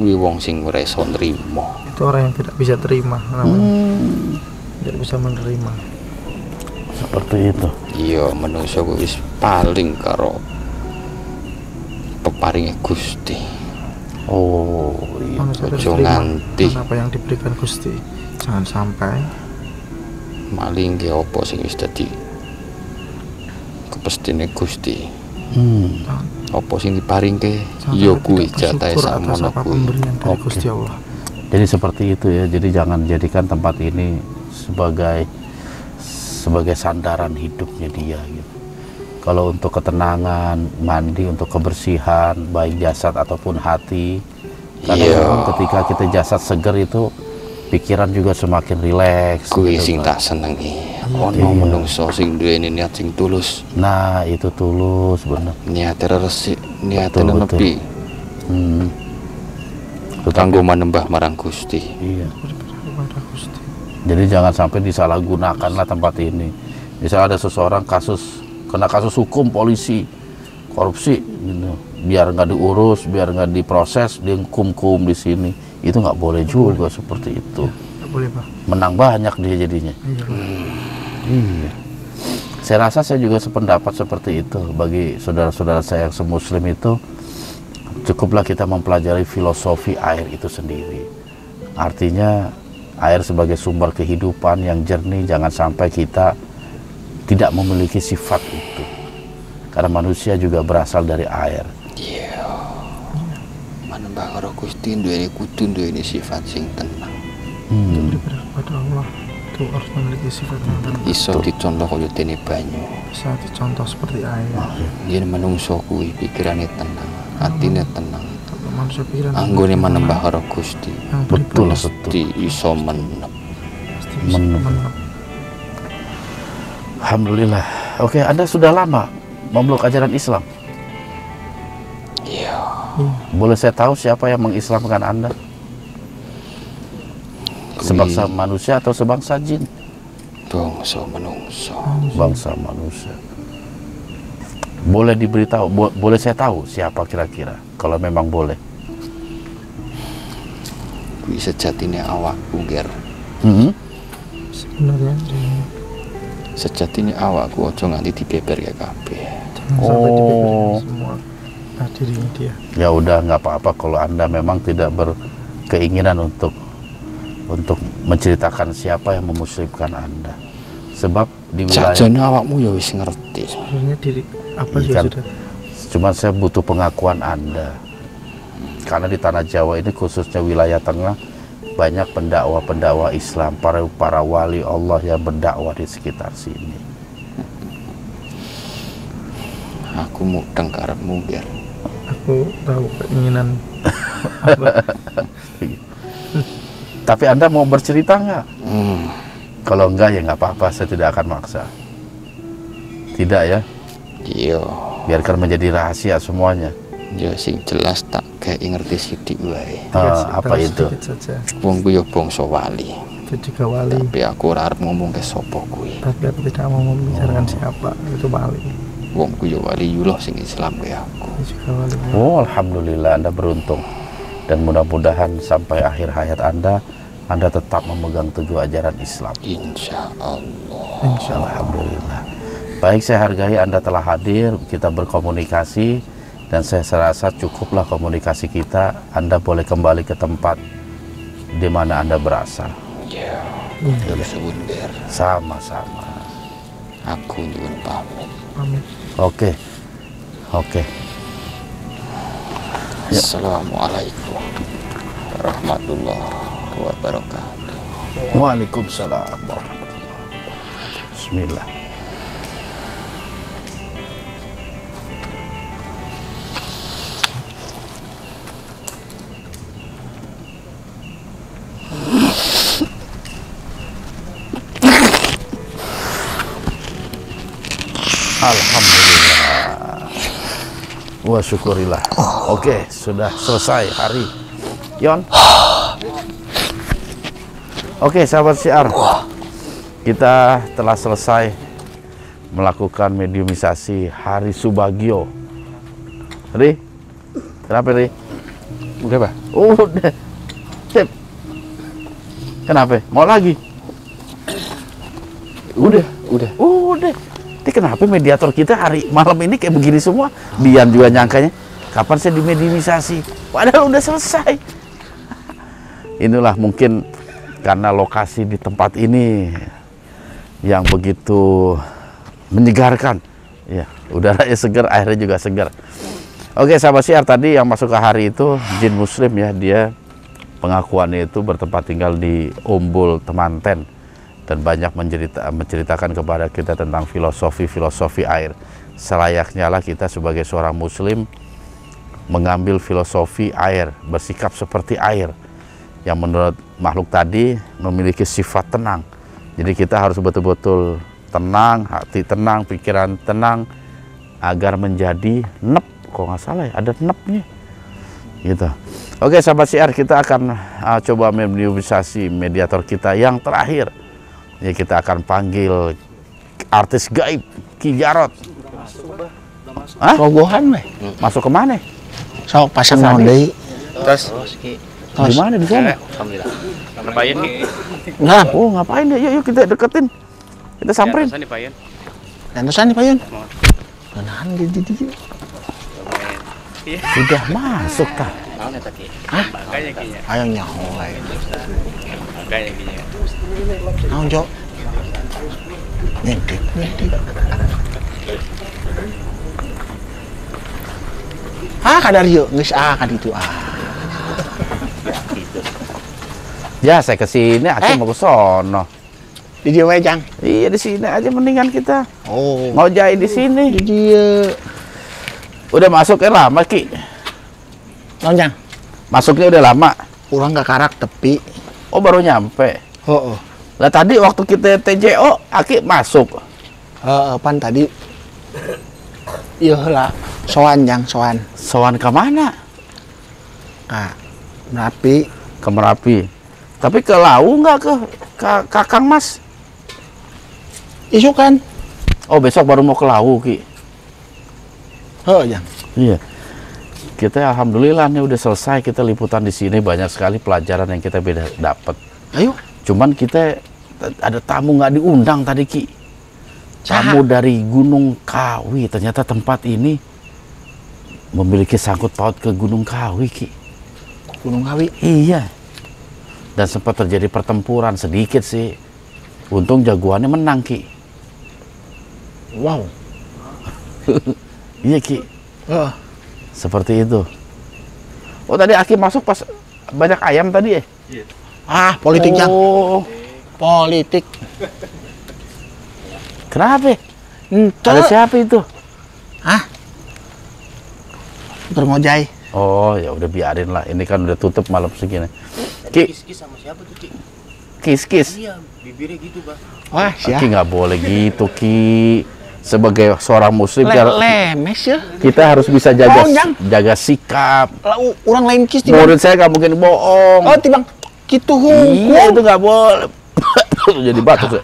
Kuwi wong sing ora iso nrimo. Itu orang yang tidak bisa terima namanya. Tidak bisa menerima. Seperti itu. Iya, menungso kuwi wis paling karo peparinge Gusti. Oh iya. Manusia harus Ojo terima nganti. dengan apa yang diberikan Gusti. Jangan sampai Maling ge apa sing wis dadi kepestine Gusti. Apa sing diparingke jangan ya sampai kuwi tidak jatahe bersyukur atas sakmono apa kuwi. pemberian dari Oke. Gusti Allah. Jadi seperti itu ya. Jadi jangan jadikan tempat ini sebagai sandaran hidupnya dia gitu. Kalau untuk ketenangan, mandi untuk kebersihan, baik jasad ataupun hati. Karena Iya. memang ketika kita jasad seger itu, pikiran juga semakin rileks. Kuwi gitu, sing Pak. tak senengi. Ono Iya. menungso sing duweni niat sing tulus, Nah itu tulus bener. niate resik, niate Betul, nenepi. Hmm. Kanggo manembah marang Gusti. Iya. Kepada Gusti. Jadi jangan sampai disalahgunakanlah tempat ini. Misalnya ada seseorang kena kasus hukum polisi korupsi, gitu. Biar nggak diurus, biar nggak diproses, dia kum di sini. Itu nggak boleh juga seperti itu. Tidak boleh Pak. Menang banyak dia jadinya. Iya Pak. Iya. Saya rasa saya juga sependapat seperti itu. Bagi saudara-saudara saya yang semuslim itu, cukuplah kita mempelajari filosofi air itu sendiri. Artinya air sebagai sumber kehidupan yang jernih, jangan sampai kita tidak memiliki sifat itu. Karena manusia juga berasal dari air. Iya. Manembah karo Gusti duweni kudu duweni sifat sing tenang. Itu beribadah kepada Allah. itu harus memiliki sifat yang tertentu. Iso dicontoh kaya dene banyu. Bisa dicontoh seperti air. Yen menungso kuwi pikirane tenang, atine tenang. Manusia pikiran Anggone manembah karo Gusti. Betul, Mesti iso menep. pasti bisa menep. Alhamdulillah. Oke, Anda sudah lama memeluk ajaran Islam. Iya. Boleh saya tahu siapa yang mengislamkan Anda? Sebangsa manusia atau sebangsa jin? Bangsa menungso. Bangsa manusia. Boleh diberitahu, boleh saya tahu siapa kira-kira? Kalau memang boleh. Kuwi sejatine awakku, Ger. Sebenarnya Sejatine awakku aja nganti dibeber kayak kabeh. jangan sampai dipikirkan semua dirinya dia. Ya udah, nggak apa-apa kalau Anda memang tidak berkeinginan untuk menceritakan siapa yang memuslimkan Anda. Sebab di wilayah Sajane awakmu ya wis ngerti. Sebenarnya diri apa Iya sih kan? sudah Cuma saya butuh pengakuan Anda. Karena di tanah Jawa ini khususnya wilayah tengah banyak pendakwa-pendakwa Islam, para wali Allah yang berdakwah di sekitar sini. Aku mudeng karepmu, Ger. aku tahu keinginan Tapi Anda mau bercerita nggak? Kalau enggak ya nggak apa-apa, saya tidak akan maksa. Tidak ya? Iya. Biarkan menjadi rahasia semuanya. Ya sing jelas tak kayak ngerti sithik wae. Apa itu? sedikit saja. Wong ku ya bangsa wali. Itu juga wali, Tapi aku ora arep ngomong ke sapa kuwi. tapi aku tidak mau membicarakan siapa itu wali. Wong ku ya waliullah sing Islam kaya aku. Itu juga wali. Oh, alhamdulillah Anda beruntung. Dan mudah-mudahan sampai akhir hayat Anda tetap memegang teguh ajaran Islam. Insya Allah. Insya Allah. Alhamdulillah. Baik, saya hargai Anda telah hadir, kita berkomunikasi, dan saya rasa cukuplah komunikasi kita. Anda boleh kembali ke tempat di mana Anda berasal. Ya. Suwun, Ger. Sama-sama. Aku nyuwun pamit. Pamit. Oke. Ya. Assalamualaikum warahmatullahi wabarakatuh. Waalaikumsalam warahmatullahi wabarakatuh. Bismillah. Alhamdulillah. Wa syukurillah. Oke, sudah selesai hari. Yon. Oke, sahabat Syiar. Kita telah selesai melakukan mediumisasi Hari Subagio. Ri? Kenapa, Ri? Udah, Pak? Udah. Sip. Kenapa? Mau lagi? Udah. Ini kenapa mediator kita hari malam ini kayak begini semua? Dian juga nyangkanya, kapan saya dimediumisasi? Padahal udah selesai. Inilah mungkin karena lokasi di tempat ini yang begitu menyegarkan. Ya, udaranya segar, airnya juga segar. Oke, sahabat Syiar, tadi yang masuk ke hari itu jin muslim ya, dia pengakuannya itu bertempat tinggal di Umbul Temanten. Dan banyak menceritakan kepada kita tentang filosofi air. Selayaknya lah kita sebagai seorang muslim mengambil filosofi air, bersikap seperti air yang menurut makhluk tadi memiliki sifat tenang. Jadi kita harus betul-betul tenang, hati tenang, pikiran tenang agar menjadi nep. Kok nggak salah ya, ada nepnya gitu. Oke, sahabat Syiar, kita akan coba mediumisasi mediator kita yang terakhir. Ya, kita akan panggil artis gaib Ki Jarot. Hah? Robohan weh. Masuk ke mana? Sok pasang naon deui. Terus Di mana di sana? alhamdulillah. Ngapain Ki? Nah, Oh, ngapain ya? Yuk kita deketin. Kita samperin. Sana dipayen. entesan nih Payun. Nahan gitu. Sudah masuk tah. Naon eta Ki? Makanya Ki nya. Ayo nyaho wae. Makanya Ki nya. Naon, Cok? Nyentik. Kadar yuk, geus kan itu Ya, saya ke sini, Aceh mau ke sono. Di dia wae, Jang. Iya di sini aja mendingan kita Oh. ngojai di sini. Di dia. Udah masuknya lama Ki. Naon, Jang? Masuknya udah lama. Urang gak karak tepi. Oh baru nyampe. Heeh. Lah tadi waktu kita TJO Aki masuk. Heeh, pan tadi. Iya lah. Soan, Jang, soan. Sowan ke mana? Ka Merapi. Ke Merapi. Tapi ke Lau nggak ke Kakang Mas? Isukan. Oh besok baru mau ke Lau Ki. Heeh, Jang. Iya. Kita alhamdulillah nih udah selesai kita liputan di sini, banyak sekali pelajaran yang kita beda dapat. Ayo. Cuman kita ada tamu nggak diundang tadi Ki. Tamu dari Gunung Kawi. Ternyata tempat ini memiliki sangkut paut ke Gunung Kawi Ki. Gunung Kawi. Iya. Dan sempat terjadi pertempuran sedikit sih. Untung jagoannya menang Ki. Wow. Iya Ki. Heeh. Seperti itu. Oh tadi Aki masuk pas banyak ayam tadi ya? Ah, politik, Jang. Oh, Politik. kenapa? Ente. Ada siapa itu? Hah? Terngojai. Oh ya udah biarin lah. Ini kan udah tutup malam segini. Ki, Kis sama siapa tuh, Ki? kis. Iya, bibirnya gitu, Bang. Wah, Ki siap. nggak boleh gitu Ki. Sebagai seorang muslim Lemes ya. kita harus bisa jaga Oh, Jang. jaga sikap. Lah, urang lain kis tibang. Murid saya nggak mungkin bohong. Oh, tibang. Kitu Iya hungkul. itu nggak boleh. Jadi batuk ya.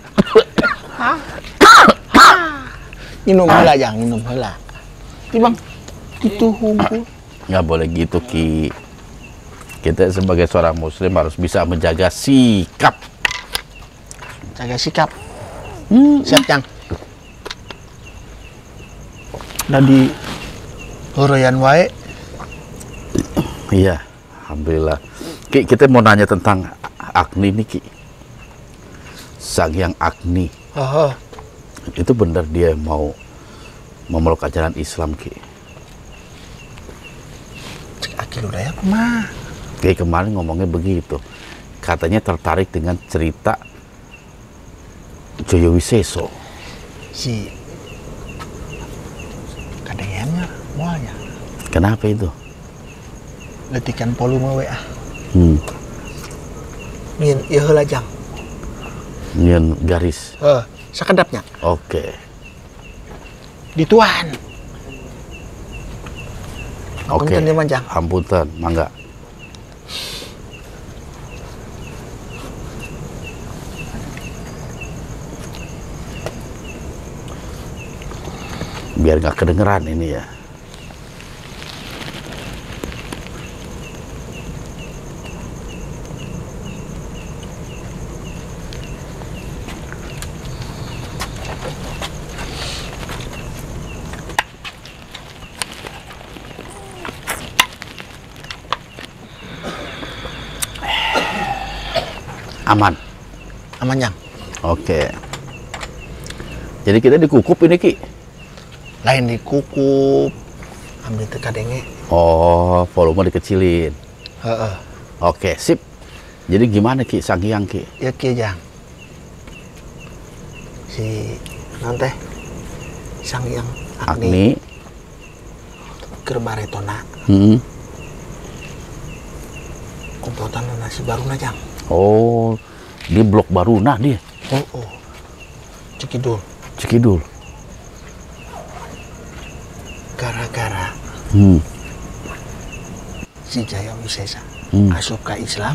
Minum heula, Jang, minum heula. Tibang. Kitu hungkul. Nggak boleh gitu Ki. Kita sebagai seorang muslim harus bisa menjaga sikap. Jaga sikap. Siap, Jang. Udah di horoyan wae. Iya, alhamdulillah. Ki, kita mau nanya tentang Agni nih Ki. Sang Hyang Agni. Heeh. Itu benar dia mau memeluk ajaran Islam Ki. Cek akil udah ya, mah. Ki kemarin ngomongnya begitu. Katanya tertarik dengan cerita Joyo Wiseso. Si kadengannya moalnya. Kenapa itu? Letikan volume WA. Min ieu heula, Jang. Nyen garis. Sakedapnya. Oke. Dituan. Oke. Punten, Jang, Jang. Ampunten, mangga. Biar nggak kedengeran ini ya. Aman. Aman, Jang. Oke. Jadi kita dikukup ini Ki. Lain dikukup. Ambil teh kadenge. Oh, volume dikecilin. Heeh. Oke, sip. Jadi gimana Ki Sang Hyang Ki? Ya kieu, Jang. Si naon teh? Sang Hyang Agni Agni. keur baretona komplotan nasi baruna, Jang. Oh, di blok Baruna dia. Oh. Cikidul. Cikidul. Gara-gara si Jaya Wisesa asup ka Islam,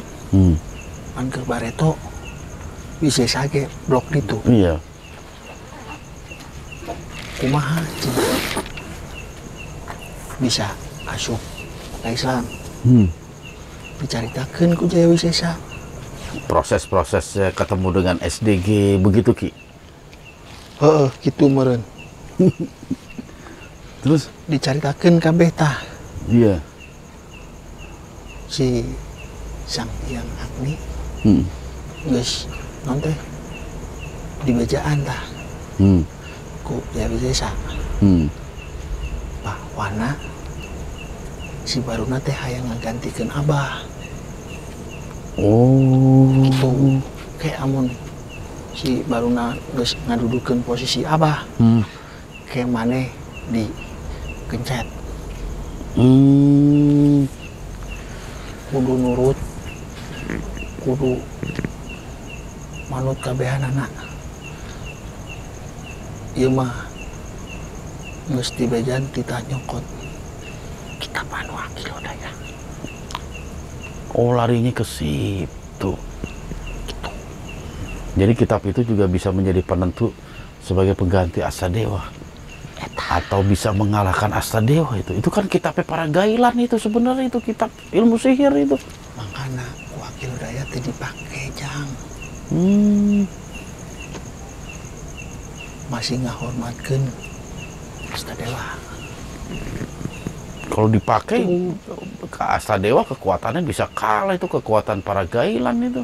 pan keur bareto Wisesa ge blok ditu. Iya. Kumaha cenah bisa asup ka Islam? Dicaritakeun ku Jaya Wisesa. Proses-prosesnya ketemu dengan SDG begitu Ki. Heeh, kitu meureun. Terus? Dicaritakeun kabeh tah Iya. si Sang Hyang Agni geus naon teh dibejaan tah ku Jaya Wisesa. Bahwana si baruna teh hayang ngagantikeun Abah. Oh. Gitu. Kayak amun si baruna geus ngadudukeun posisi abah. Kayak maneh di kencet. Kudu nurut, kudu manut kabehanana. Ieu mah geus dibejan titah nyokot kitab anu Akil Daya. Oh, larinya ke situ. Jadi kitab itu juga bisa menjadi penentu sebagai pengganti Astadewa. Atau bisa mengalahkan Astadewa itu. Itu kan kitabnya para gailan itu sebenarnya, itu kitab ilmu sihir itu. Makanya ku Akil Daya teh dipake, Jang. Masih ngahormatkeun Astadewa. Kalau dipakai ke Astadewa kekuatannya bisa kalah itu kekuatan para gailan itu.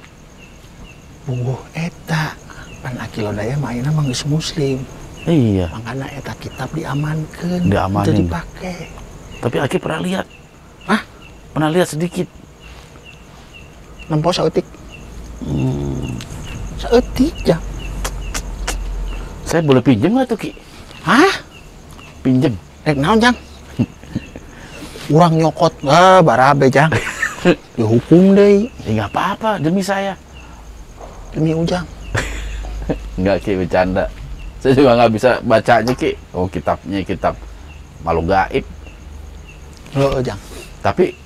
Pungguh eta pan Akil Daya mah ayeuna mah geus muslim. Iya. Makanya eta kitab diamankeun, Diamanin. teu dipake. Tapi Aki pernah lihat. Hah? Pernah lihat sedikit. Nempo saeutik. Saeutik, Jang. Saya boleh pinjam nggak tuh, Ki? Hah? Pinjam. Rek naon, Jang? Urang nyokot, barabe, Jang. Dihukum deui. Ya nggak apa-apa, demi saya. Demi Ujang. Nggak, Ki, bercanda. Saya juga nggak bisa bacanya, Ki. Oh, kitabnya kitab makhluk gaib. Heeh, Jang. Tapi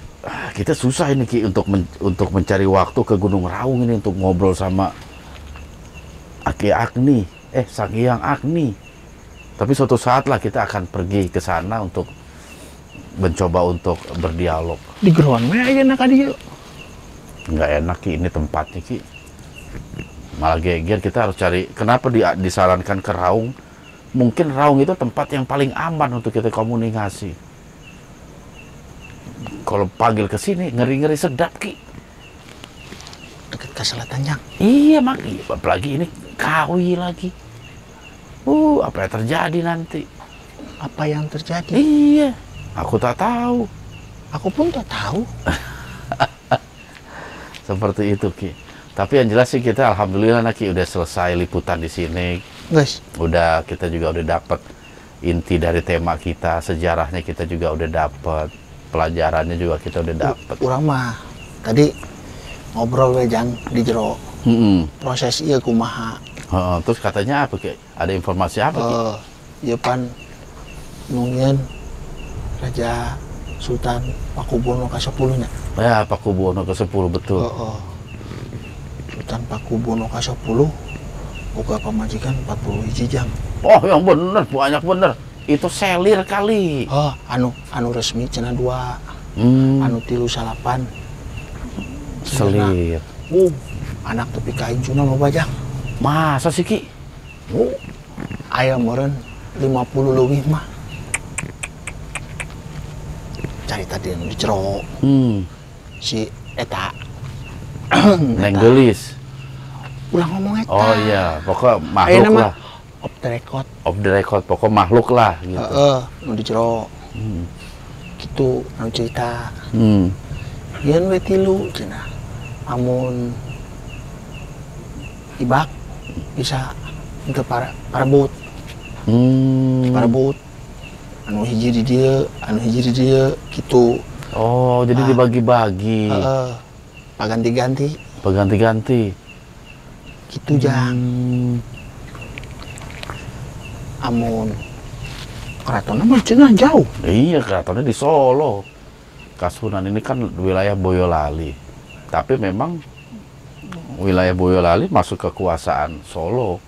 kita susah ini, Ki, untuk mencari waktu ke Gunung Raung ini untuk ngobrol sama Aki Agni, Sang Hyang Agni. Tapi suatu saat lah kita akan pergi ke sana untuk mencoba untuk berdialog. Di geroan we ayeuna ka dieu. Nggak enak, Ki, ini tempatnya, Ki. Malah geger, kita harus cari. Kenapa disarankan ke Raung? Mungkin Raung itu tempat yang paling aman untuk kita komunikasi. Kalau panggil ke sini ngeri-ngeri sedap, Ki. Deket ke selatan, Jang. Iya, Mak. Apalagi ini Kawi lagi. Apa yang terjadi nanti? Apa yang terjadi? Iya, aku tak tahu. Aku pun tak tahu. Seperti itu, Ki. Tapi yang jelas sih kita alhamdulillah, Ki, udah selesai liputan di sini. Guys, Kita juga udah dapat inti dari tema kita, sejarahnya kita juga udah dapat, pelajarannya juga kita udah dapat. urang mah tadi ngobrol we, Jang, di jero proses ieu kumaha. Terus katanya apa, Ki? Ada informasi apa, Ki? Ieu pan nungieun Raja Sultan Pakubuwono ke-10 nya. Ya, Pakubuwono ke-10, betul. Sultan Pakubuwono ke-10 boga pamajikan 40 hiji, Jang. Oh, yang bener, banyak bener. Itu selir kali. Anu resmi cenah 2. Anu 39. Selir. Anak tepi kainjuna loba, Jang. Masa sih, Ki? Aya meureun 50 leuwih mah. Cari tadi anu di jero. Si eta Neng Gelis. ulah ngomong eta. Oh iya, pokok Ayeuna makhluk mah lah. off the record. Off the record, pokok makhluk lah gitu. Nu di jero. Kitu anu cerita. Ieun we 3 cenah. Amun ibak bisa untuk parebut. Parebut. Anu hiji di dieu, anu hiji di dieu kitu. Oh, jadi dibagi-bagi. Paganti-ganti. Berganti-ganti. Gitu, Jang. Amun keraton mah cenah jauh. Iya, keratonnya di Solo. Kasunan ini kan wilayah Boyolali. Tapi memang wilayah Boyolali masuk kekuasaan Solo.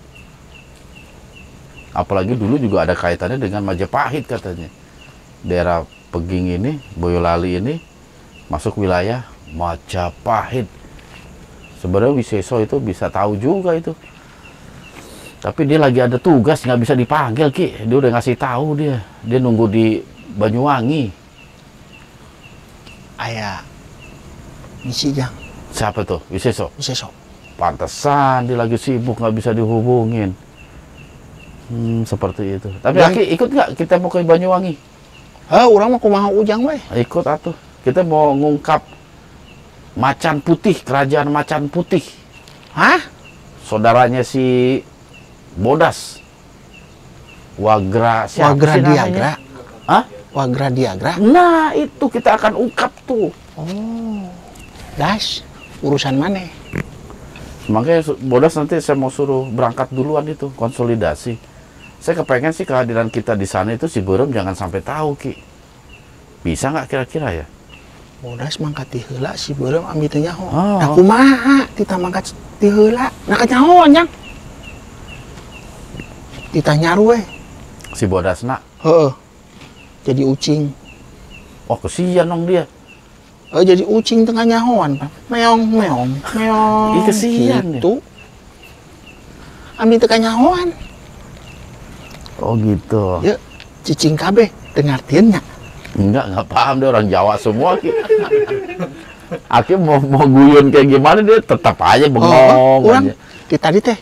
Apalagi dulu juga ada kaitannya dengan Majapahit katanya. Daerah Peging ini, Boyolali ini masuk wilayah Majapahit. Sebenarnya Wiseso itu bisa tahu juga itu. Tapi dia lagi ada tugas, nggak bisa dipanggil, Ki. Dia udah ngasih tahu dia. Dia nunggu di Banyuwangi. Aya misi, Jang. Siapa tuh? Wiseso? Wiseso. Pantesan dia lagi sibuk, nggak bisa dihubungin. Seperti itu. Tapi Jang. Aki ikut nggak? Kita mau ke Banyuwangi. Urang mah kumaha Ujang we. Ikut atuh. Kita mau ngungkap Macan Putih, kerajaan Macan Putih. Hah? saudaranya si Bodas. Wagra siapa Wagra sih namanya? Diagra. Hah? Wagra Diagra. Nah, itu kita akan ungkap tuh. Das, urusan mana? Makanya Bodas nanti saya mau suruh berangkat duluan itu, konsolidasi. Saya kepengen sih kehadiran kita di sana itu si Berem jangan sampai tahu, Ki. Bisa nggak kira-kira ya? Bodas mangkat ti heula si Berem ambil teh nyaho. Oh. Nah kumaha kita mangkat ti heula? Nah ka nyaho nya. Ditanya we. Si Bodas nak. Heeh. Jadi ucing. Oh, kesian dong dia. Jadi ucing tengah nyahoan, Pak. Meong, meong, meong. Ih, kesian ya. Gitu. Ambil tengah nyahoan. Oh gitu. Ya, cicing kabeh dengartiannya. Enggak paham, dia orang Jawa semua, Ki. Aki mau guyun kayak gimana dia tetap aja bengong Orang aja. di tadi teh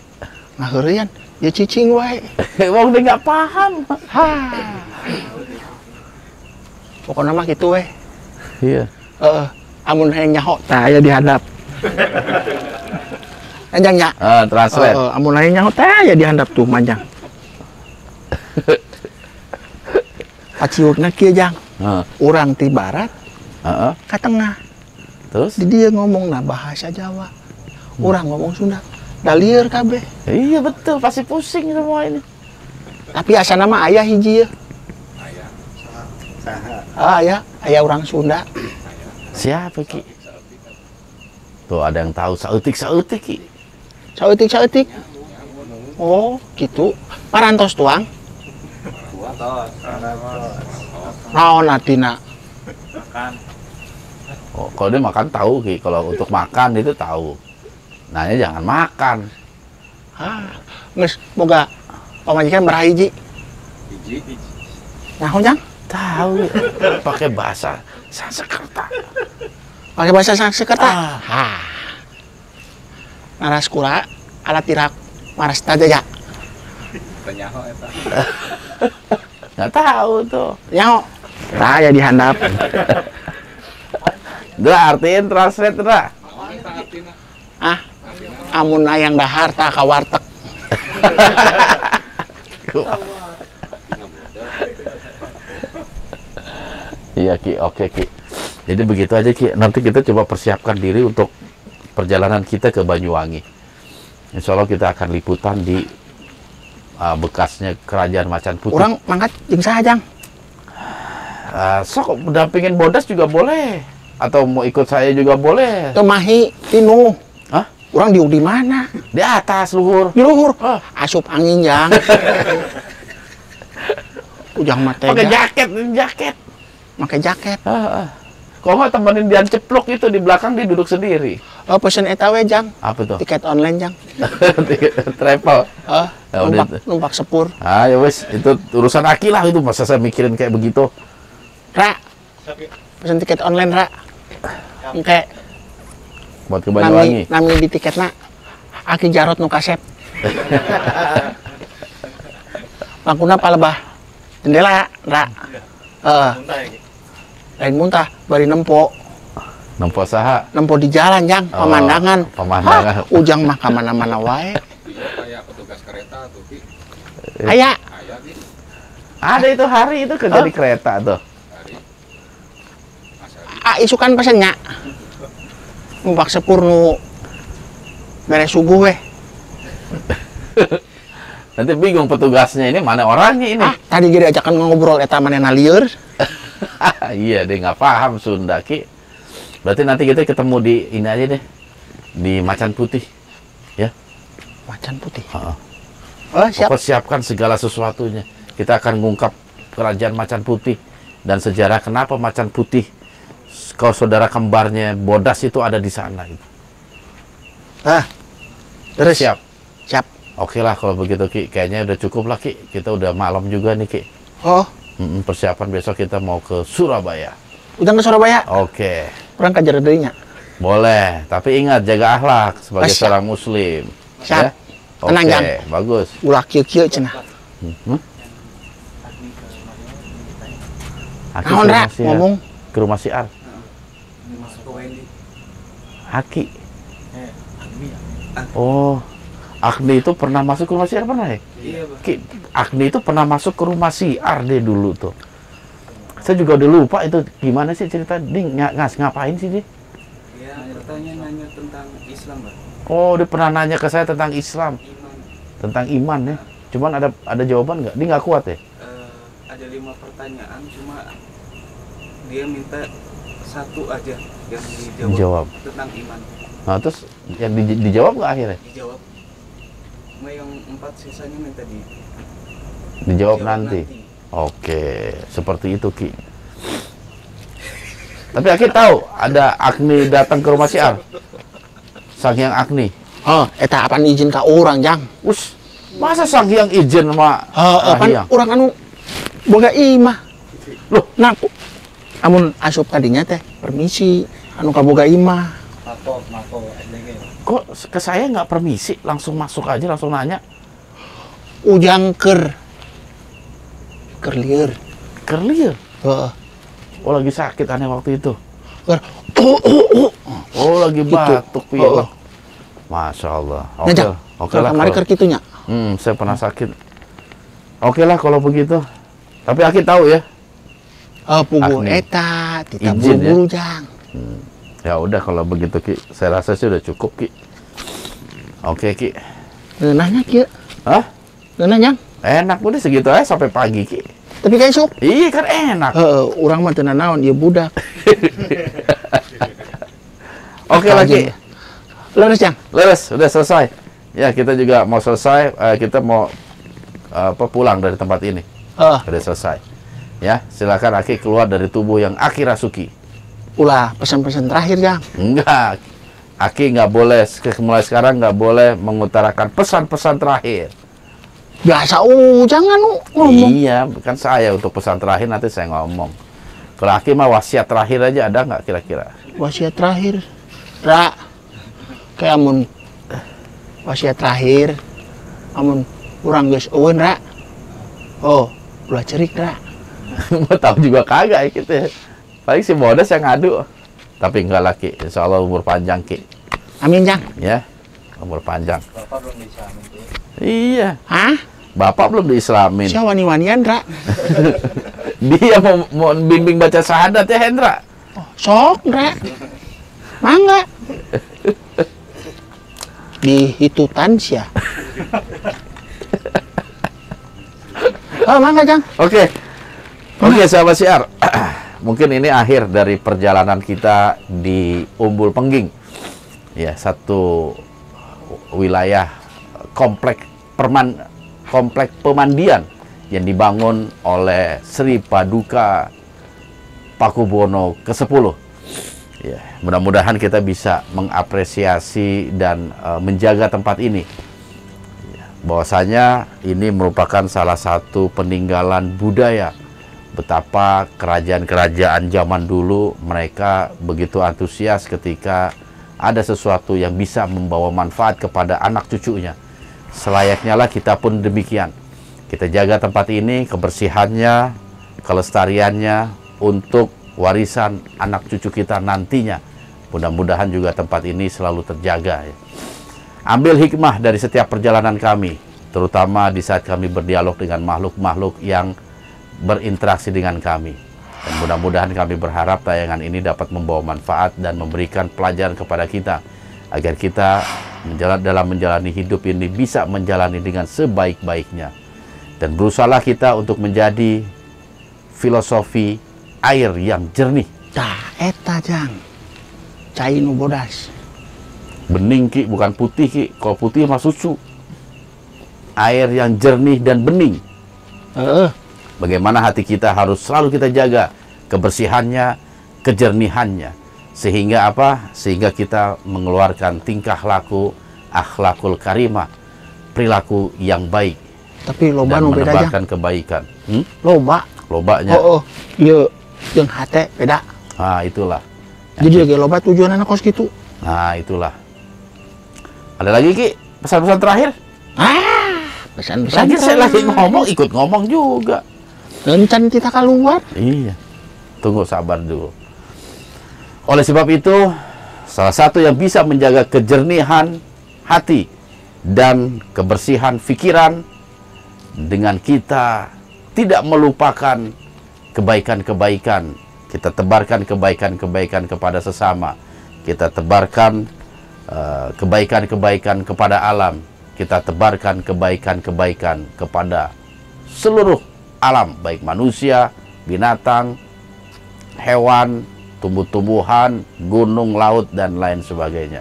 ngaheureuyan, ya cicing wae. Wong dia nggak paham. Ha. Pokoknya mah gitu weh. Iya. Amun hayang nyaho tah aya di handap. Anjang nya. Translate. Amun hayang nyaho tah aya di handap tuh manjang. Paciutna kieu jang. Urang ti barat ka tengah. Terus? Di dia ngomong bahasa Jawa. Urang ngomong Sunda. Dalieur kabeh. Iya betul, pasti pusing semua ini. Tapi asana mah aya hiji ya. Aya urang Sunda. Siapa, Ki? Tuh ada yang tahu sautik Ki. Sautik. Oh, gitu. Parantos tuang. Naon artina? Oh, kalau dia makan tahu, Ki. Kalau untuk makan itu tahu. Nanya jangan makan. Geus boga pamajikan baraha hiji? Hiji. Nyaho jang? Tahu. Pakai bahasa Sanskerta. Pakai bahasa Sanskerta. Naras kura alat tirak maras tajaya. Nyaho eta. Nggak tahu tuh. Nyaho. Raya di handap. Dra, artiin translate, Dra. Amun ayang dahar tah ka warteg. Iya, Ki. Oke, Ki. Jadi begitu aja, Ki. Nanti kita coba persiapkan diri untuk perjalanan kita ke Banyuwangi. Insya Allah kita akan liputan di bekasnya Kerajaan Macan Putih. Urang mangkat jeung saha jang? Sok mendampingin Bodas juga boleh. Atau mau ikut saya juga boleh. Teu mahi tinu. Hah? Urang diuk di mana? Di atas, luhur. Di luhur. Asup angin jang. Ujang mah tega. Pakai jaket. Make jaket. Kok nggak temenin Dian Ceplok itu di belakang dia duduk sendiri. Pesen eta we jang. Apa tuh? Tiket online jang. Travel. Ya udah itu. Numpak sepur. Ya wes, itu urusan Aki lah itu, masa saya mikirin kayak begitu. Ra. Pesen tiket online, Ra. Engke Buat ke Banyuwangi. nami di tiketna Aki Jarot nu kasep. Langkuna palebah jendela, Ra. Lain muntah bari nempo saha? nempo di jalan jang pemandangan. Ujang mah ka mana-mana wae. Kayak petugas kereta tuh, Ki. Aya Ada itu hari itu kerja di kereta tuh. isukan pesennya numpak sepur nu beres subuh weh. Nanti bingung petugasnya ini mana orangnya ini. Tadi gede ajakan ngobrol eta manehna lieur. Iya, dia nggak paham Sunda, Ki. Berarti nanti kita ketemu di ini aja deh, di Macan Putih, ya. Macan Putih. Siap. Siapkan segala sesuatunya. Kita akan mengungkap kerajaan Macan Putih dan sejarah kenapa Macan Putih, kalau saudara kembarnya Bodas itu ada di sana. Gitu. Terus siap. Oke lah kalau begitu Ki, kayaknya udah cukup lah Ki. Kita udah malam juga nih Ki. Oh, persiapan besok kita mau ke Surabaya. udah ke Surabaya? Oke. Kurang kajar dirinya. Boleh, tapi ingat jaga akhlak sebagai Siap. seorang muslim. Siap. Ya? Tenang, Oke, Jang. bagus. Ulah kieu-kieu cenah. Aki Naon, ke Ra? rumah si Ar. Ngomong. Ke rumah si Ar. Aki. Oh, Agni itu pernah masuk ke rumah Siar, pernah ya? Iya, Bang. Ki, Agni itu pernah masuk ke rumah Siar deh dulu tuh. Saya juga udah lupa itu gimana sih cerita. Dia ngapain sih dia? Ya, nanya tentang Islam, Bang. Oh, dia pernah nanya ke saya tentang Islam, Iman. tentang iman ya. Cuman ada jawaban nggak? Dia nggak kuat ya? Ada 5 pertanyaan, cuma dia minta satu aja yang dijawab tentang iman. Nah, terus yang dijawab nggak akhirnya? Dijawab. Cuma yang 4 sisanya minta Dijawab nanti. Oke, seperti itu Ki. Tapi Aki tahu ada Agni datang ke rumah Siar. Sang Hyang Agni. Oh, eta apaan izin ka orang, Jang? Us, masa Sang Hyang izin sama Apaan Hyang? orang anu boga imah. Loh, Nah, amun asup kadinya teh permisi anu kaboga imah. kok ke saya nggak permisi, langsung masuk aja, langsung nanya. Ujang keur lieur. Kerlier. Heeh. Oh, lagi sakit aneh waktu itu. Keur Oh, lagi Gitu. batuk Oh, pilek. oh. Masya Allah. Nah, Oke, Jang, oke lah. kamari kalau- keur kitunya. saya pernah sakit. Oke lah kalau begitu. Tapi Aki tahu ya. Pugu Agni. eta tita Izin, ya? buru-buru, Jang. Ya udah kalau begitu Ki, saya rasa sih udah cukup Ki. Oke Ki. Nanya kieu. Hah? Nanya, Jang. Enak udah segitu aja sampai pagi Ki. Tapi ka esuk. Iya kan enak. Urang mah teu naon ieu budak. Oke lagi. Leres, Jang. Leres, udah selesai. Ya kita juga mau selesai. Kita mau pulang dari tempat ini. Udah selesai. Ya silakan Aki keluar dari tubuh yang Aki rasuki. Ulah pesan-pesan terakhir, Jang. Enggak. Aki nggak boleh mulai sekarang nggak boleh mengutarakan pesan-pesan terakhir. Biasa jangan ngomong. Iya, kan saya untuk pesan terakhir nanti saya ngomong. Kalau Aki mah wasiat terakhir aja ada nggak kira-kira? Wasiat terakhir. Ra. Kayak amun wasiat terakhir. Amun urang geus eueun, Ra. Oh, ulah cerik, Ra. Mau tahu juga kagak ya gitu ya. Paling si Bodas yang ngadu. Tapi enggak lah Ki, insya Allah umur panjang Ki. Amin, Jang. Ya, umur panjang. Bapak belum dijamin. Iya, Hah? Bapak belum diislamin. Siapa wani-wanian, Ra? Dia mau bimbing baca syahadat ya Hendra. Sok, Ra. Mangga. Dihitutan sia. Oh, mangga, Jang. Oke, sahabat Siar. Mungkin ini akhir dari perjalanan kita di Umbul Pengging. Ya, satu wilayah komplek pemandian yang dibangun oleh Sri Paduka Pakubuwono ke-10. Ya, mudah-mudahan kita bisa mengapresiasi dan menjaga tempat ini. Ya, bahwasanya ini merupakan salah satu peninggalan budaya. Betapa kerajaan-kerajaan zaman dulu mereka begitu antusias ketika ada sesuatu yang bisa membawa manfaat kepada anak cucunya. Selayaknya lah kita pun demikian. Kita jaga tempat ini, kebersihannya, kelestariannya untuk warisan anak cucu kita nantinya. Mudah-mudahan juga tempat ini selalu terjaga. Ya. Ambil hikmah dari setiap perjalanan kami, terutama di saat kami berdialog dengan makhluk-makhluk yang berinteraksi dengan kami. Dan mudah-mudahan kami berharap tayangan ini dapat membawa manfaat dan memberikan pelajaran kepada kita agar kita dalam menjalani hidup ini bisa menjalani dengan sebaik-baiknya. Dan berusahalah kita untuk menjadi filosofi air yang jernih. Tah, eta, Jang. Cai nu bodas. Bening Ki, bukan putih Ki. Kalau putih mah susu. Air yang jernih dan bening. Bagaimana hati kita harus selalu kita jaga kebersihannya, kejernihannya. Sehingga apa? Sehingga kita mengeluarkan tingkah laku akhlakul karimah, perilaku yang baik. Tapi loba dan nu beda, Jang. menebarkan kebaikan. Loba. Lobanya. Ieu jeung hate beda. Nah, itulah. Jadi ge loba tujuan anak kos gitu. Nah, itulah. Ada lagi Ki? Pesan-pesan terakhir? Pesan-pesan Lagi saya lagi ngomong, ikut ngomong juga. Encan kita keluar. Iya. Tunggu sabar dulu. Oleh sebab itu, salah satu yang bisa menjaga kejernihan hati dan kebersihan pikiran dengan kita tidak melupakan kebaikan-kebaikan. Kita tebarkan kebaikan-kebaikan kepada sesama. Kita tebarkan kebaikan-kebaikan kepada alam. Kita tebarkan kebaikan-kebaikan kepada seluruh alam, baik manusia, binatang, hewan, tumbuh-tumbuhan, gunung, laut, dan lain sebagainya.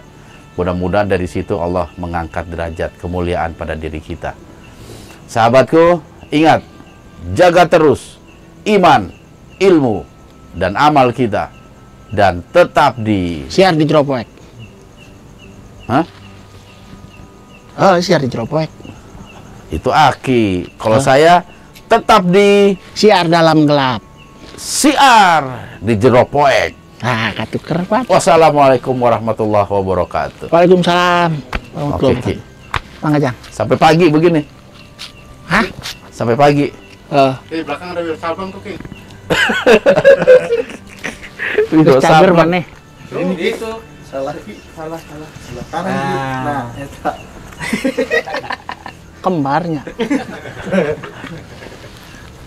Mudah-mudahan dari situ Allah mengangkat derajat kemuliaan pada diri kita. Sahabatku, ingat, jaga terus iman, ilmu, dan amal kita, dan tetap di Siar di Jeropoek. Hah? Oh, siar di Jeropoek. Itu Aki. Kalau saya tetap di Siar dalam gelap. siar di Jeropoek. Nah, katuker Pak. Wassalamualaikum warahmatullahi wabarakatuh. Waalaikumsalam. Oke, Ki. Bang Ajang. Sampai pagi begini. Hah? Sampai pagi. Di belakang ada wir sabang tuh, Ki. Terus cager mana? Ini gitu. Salah Ki, salah. Kanan Ki. Nah, eta. Kembarnya.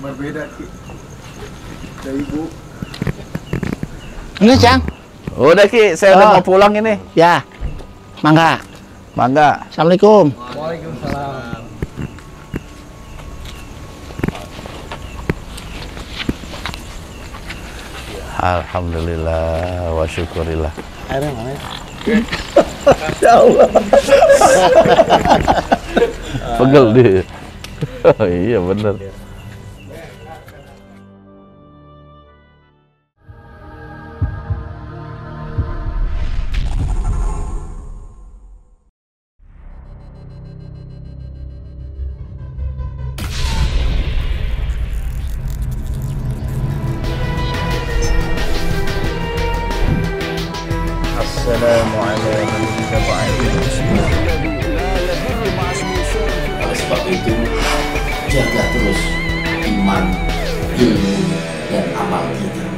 Berbeda Ki. Dari Ibu. Ini, Cang. Udah Ki, saya udah mau pulang ini. Ya. Mangga. Mangga. Assalamualaikum. Waalaikumsalam. Alhamdulillah wa syukurillah. Airnya mana? Ya Allah. Pegel dia. Oh, iya bener. Oleh sebab itu, jaga terus iman, ilmu, dan amal kita.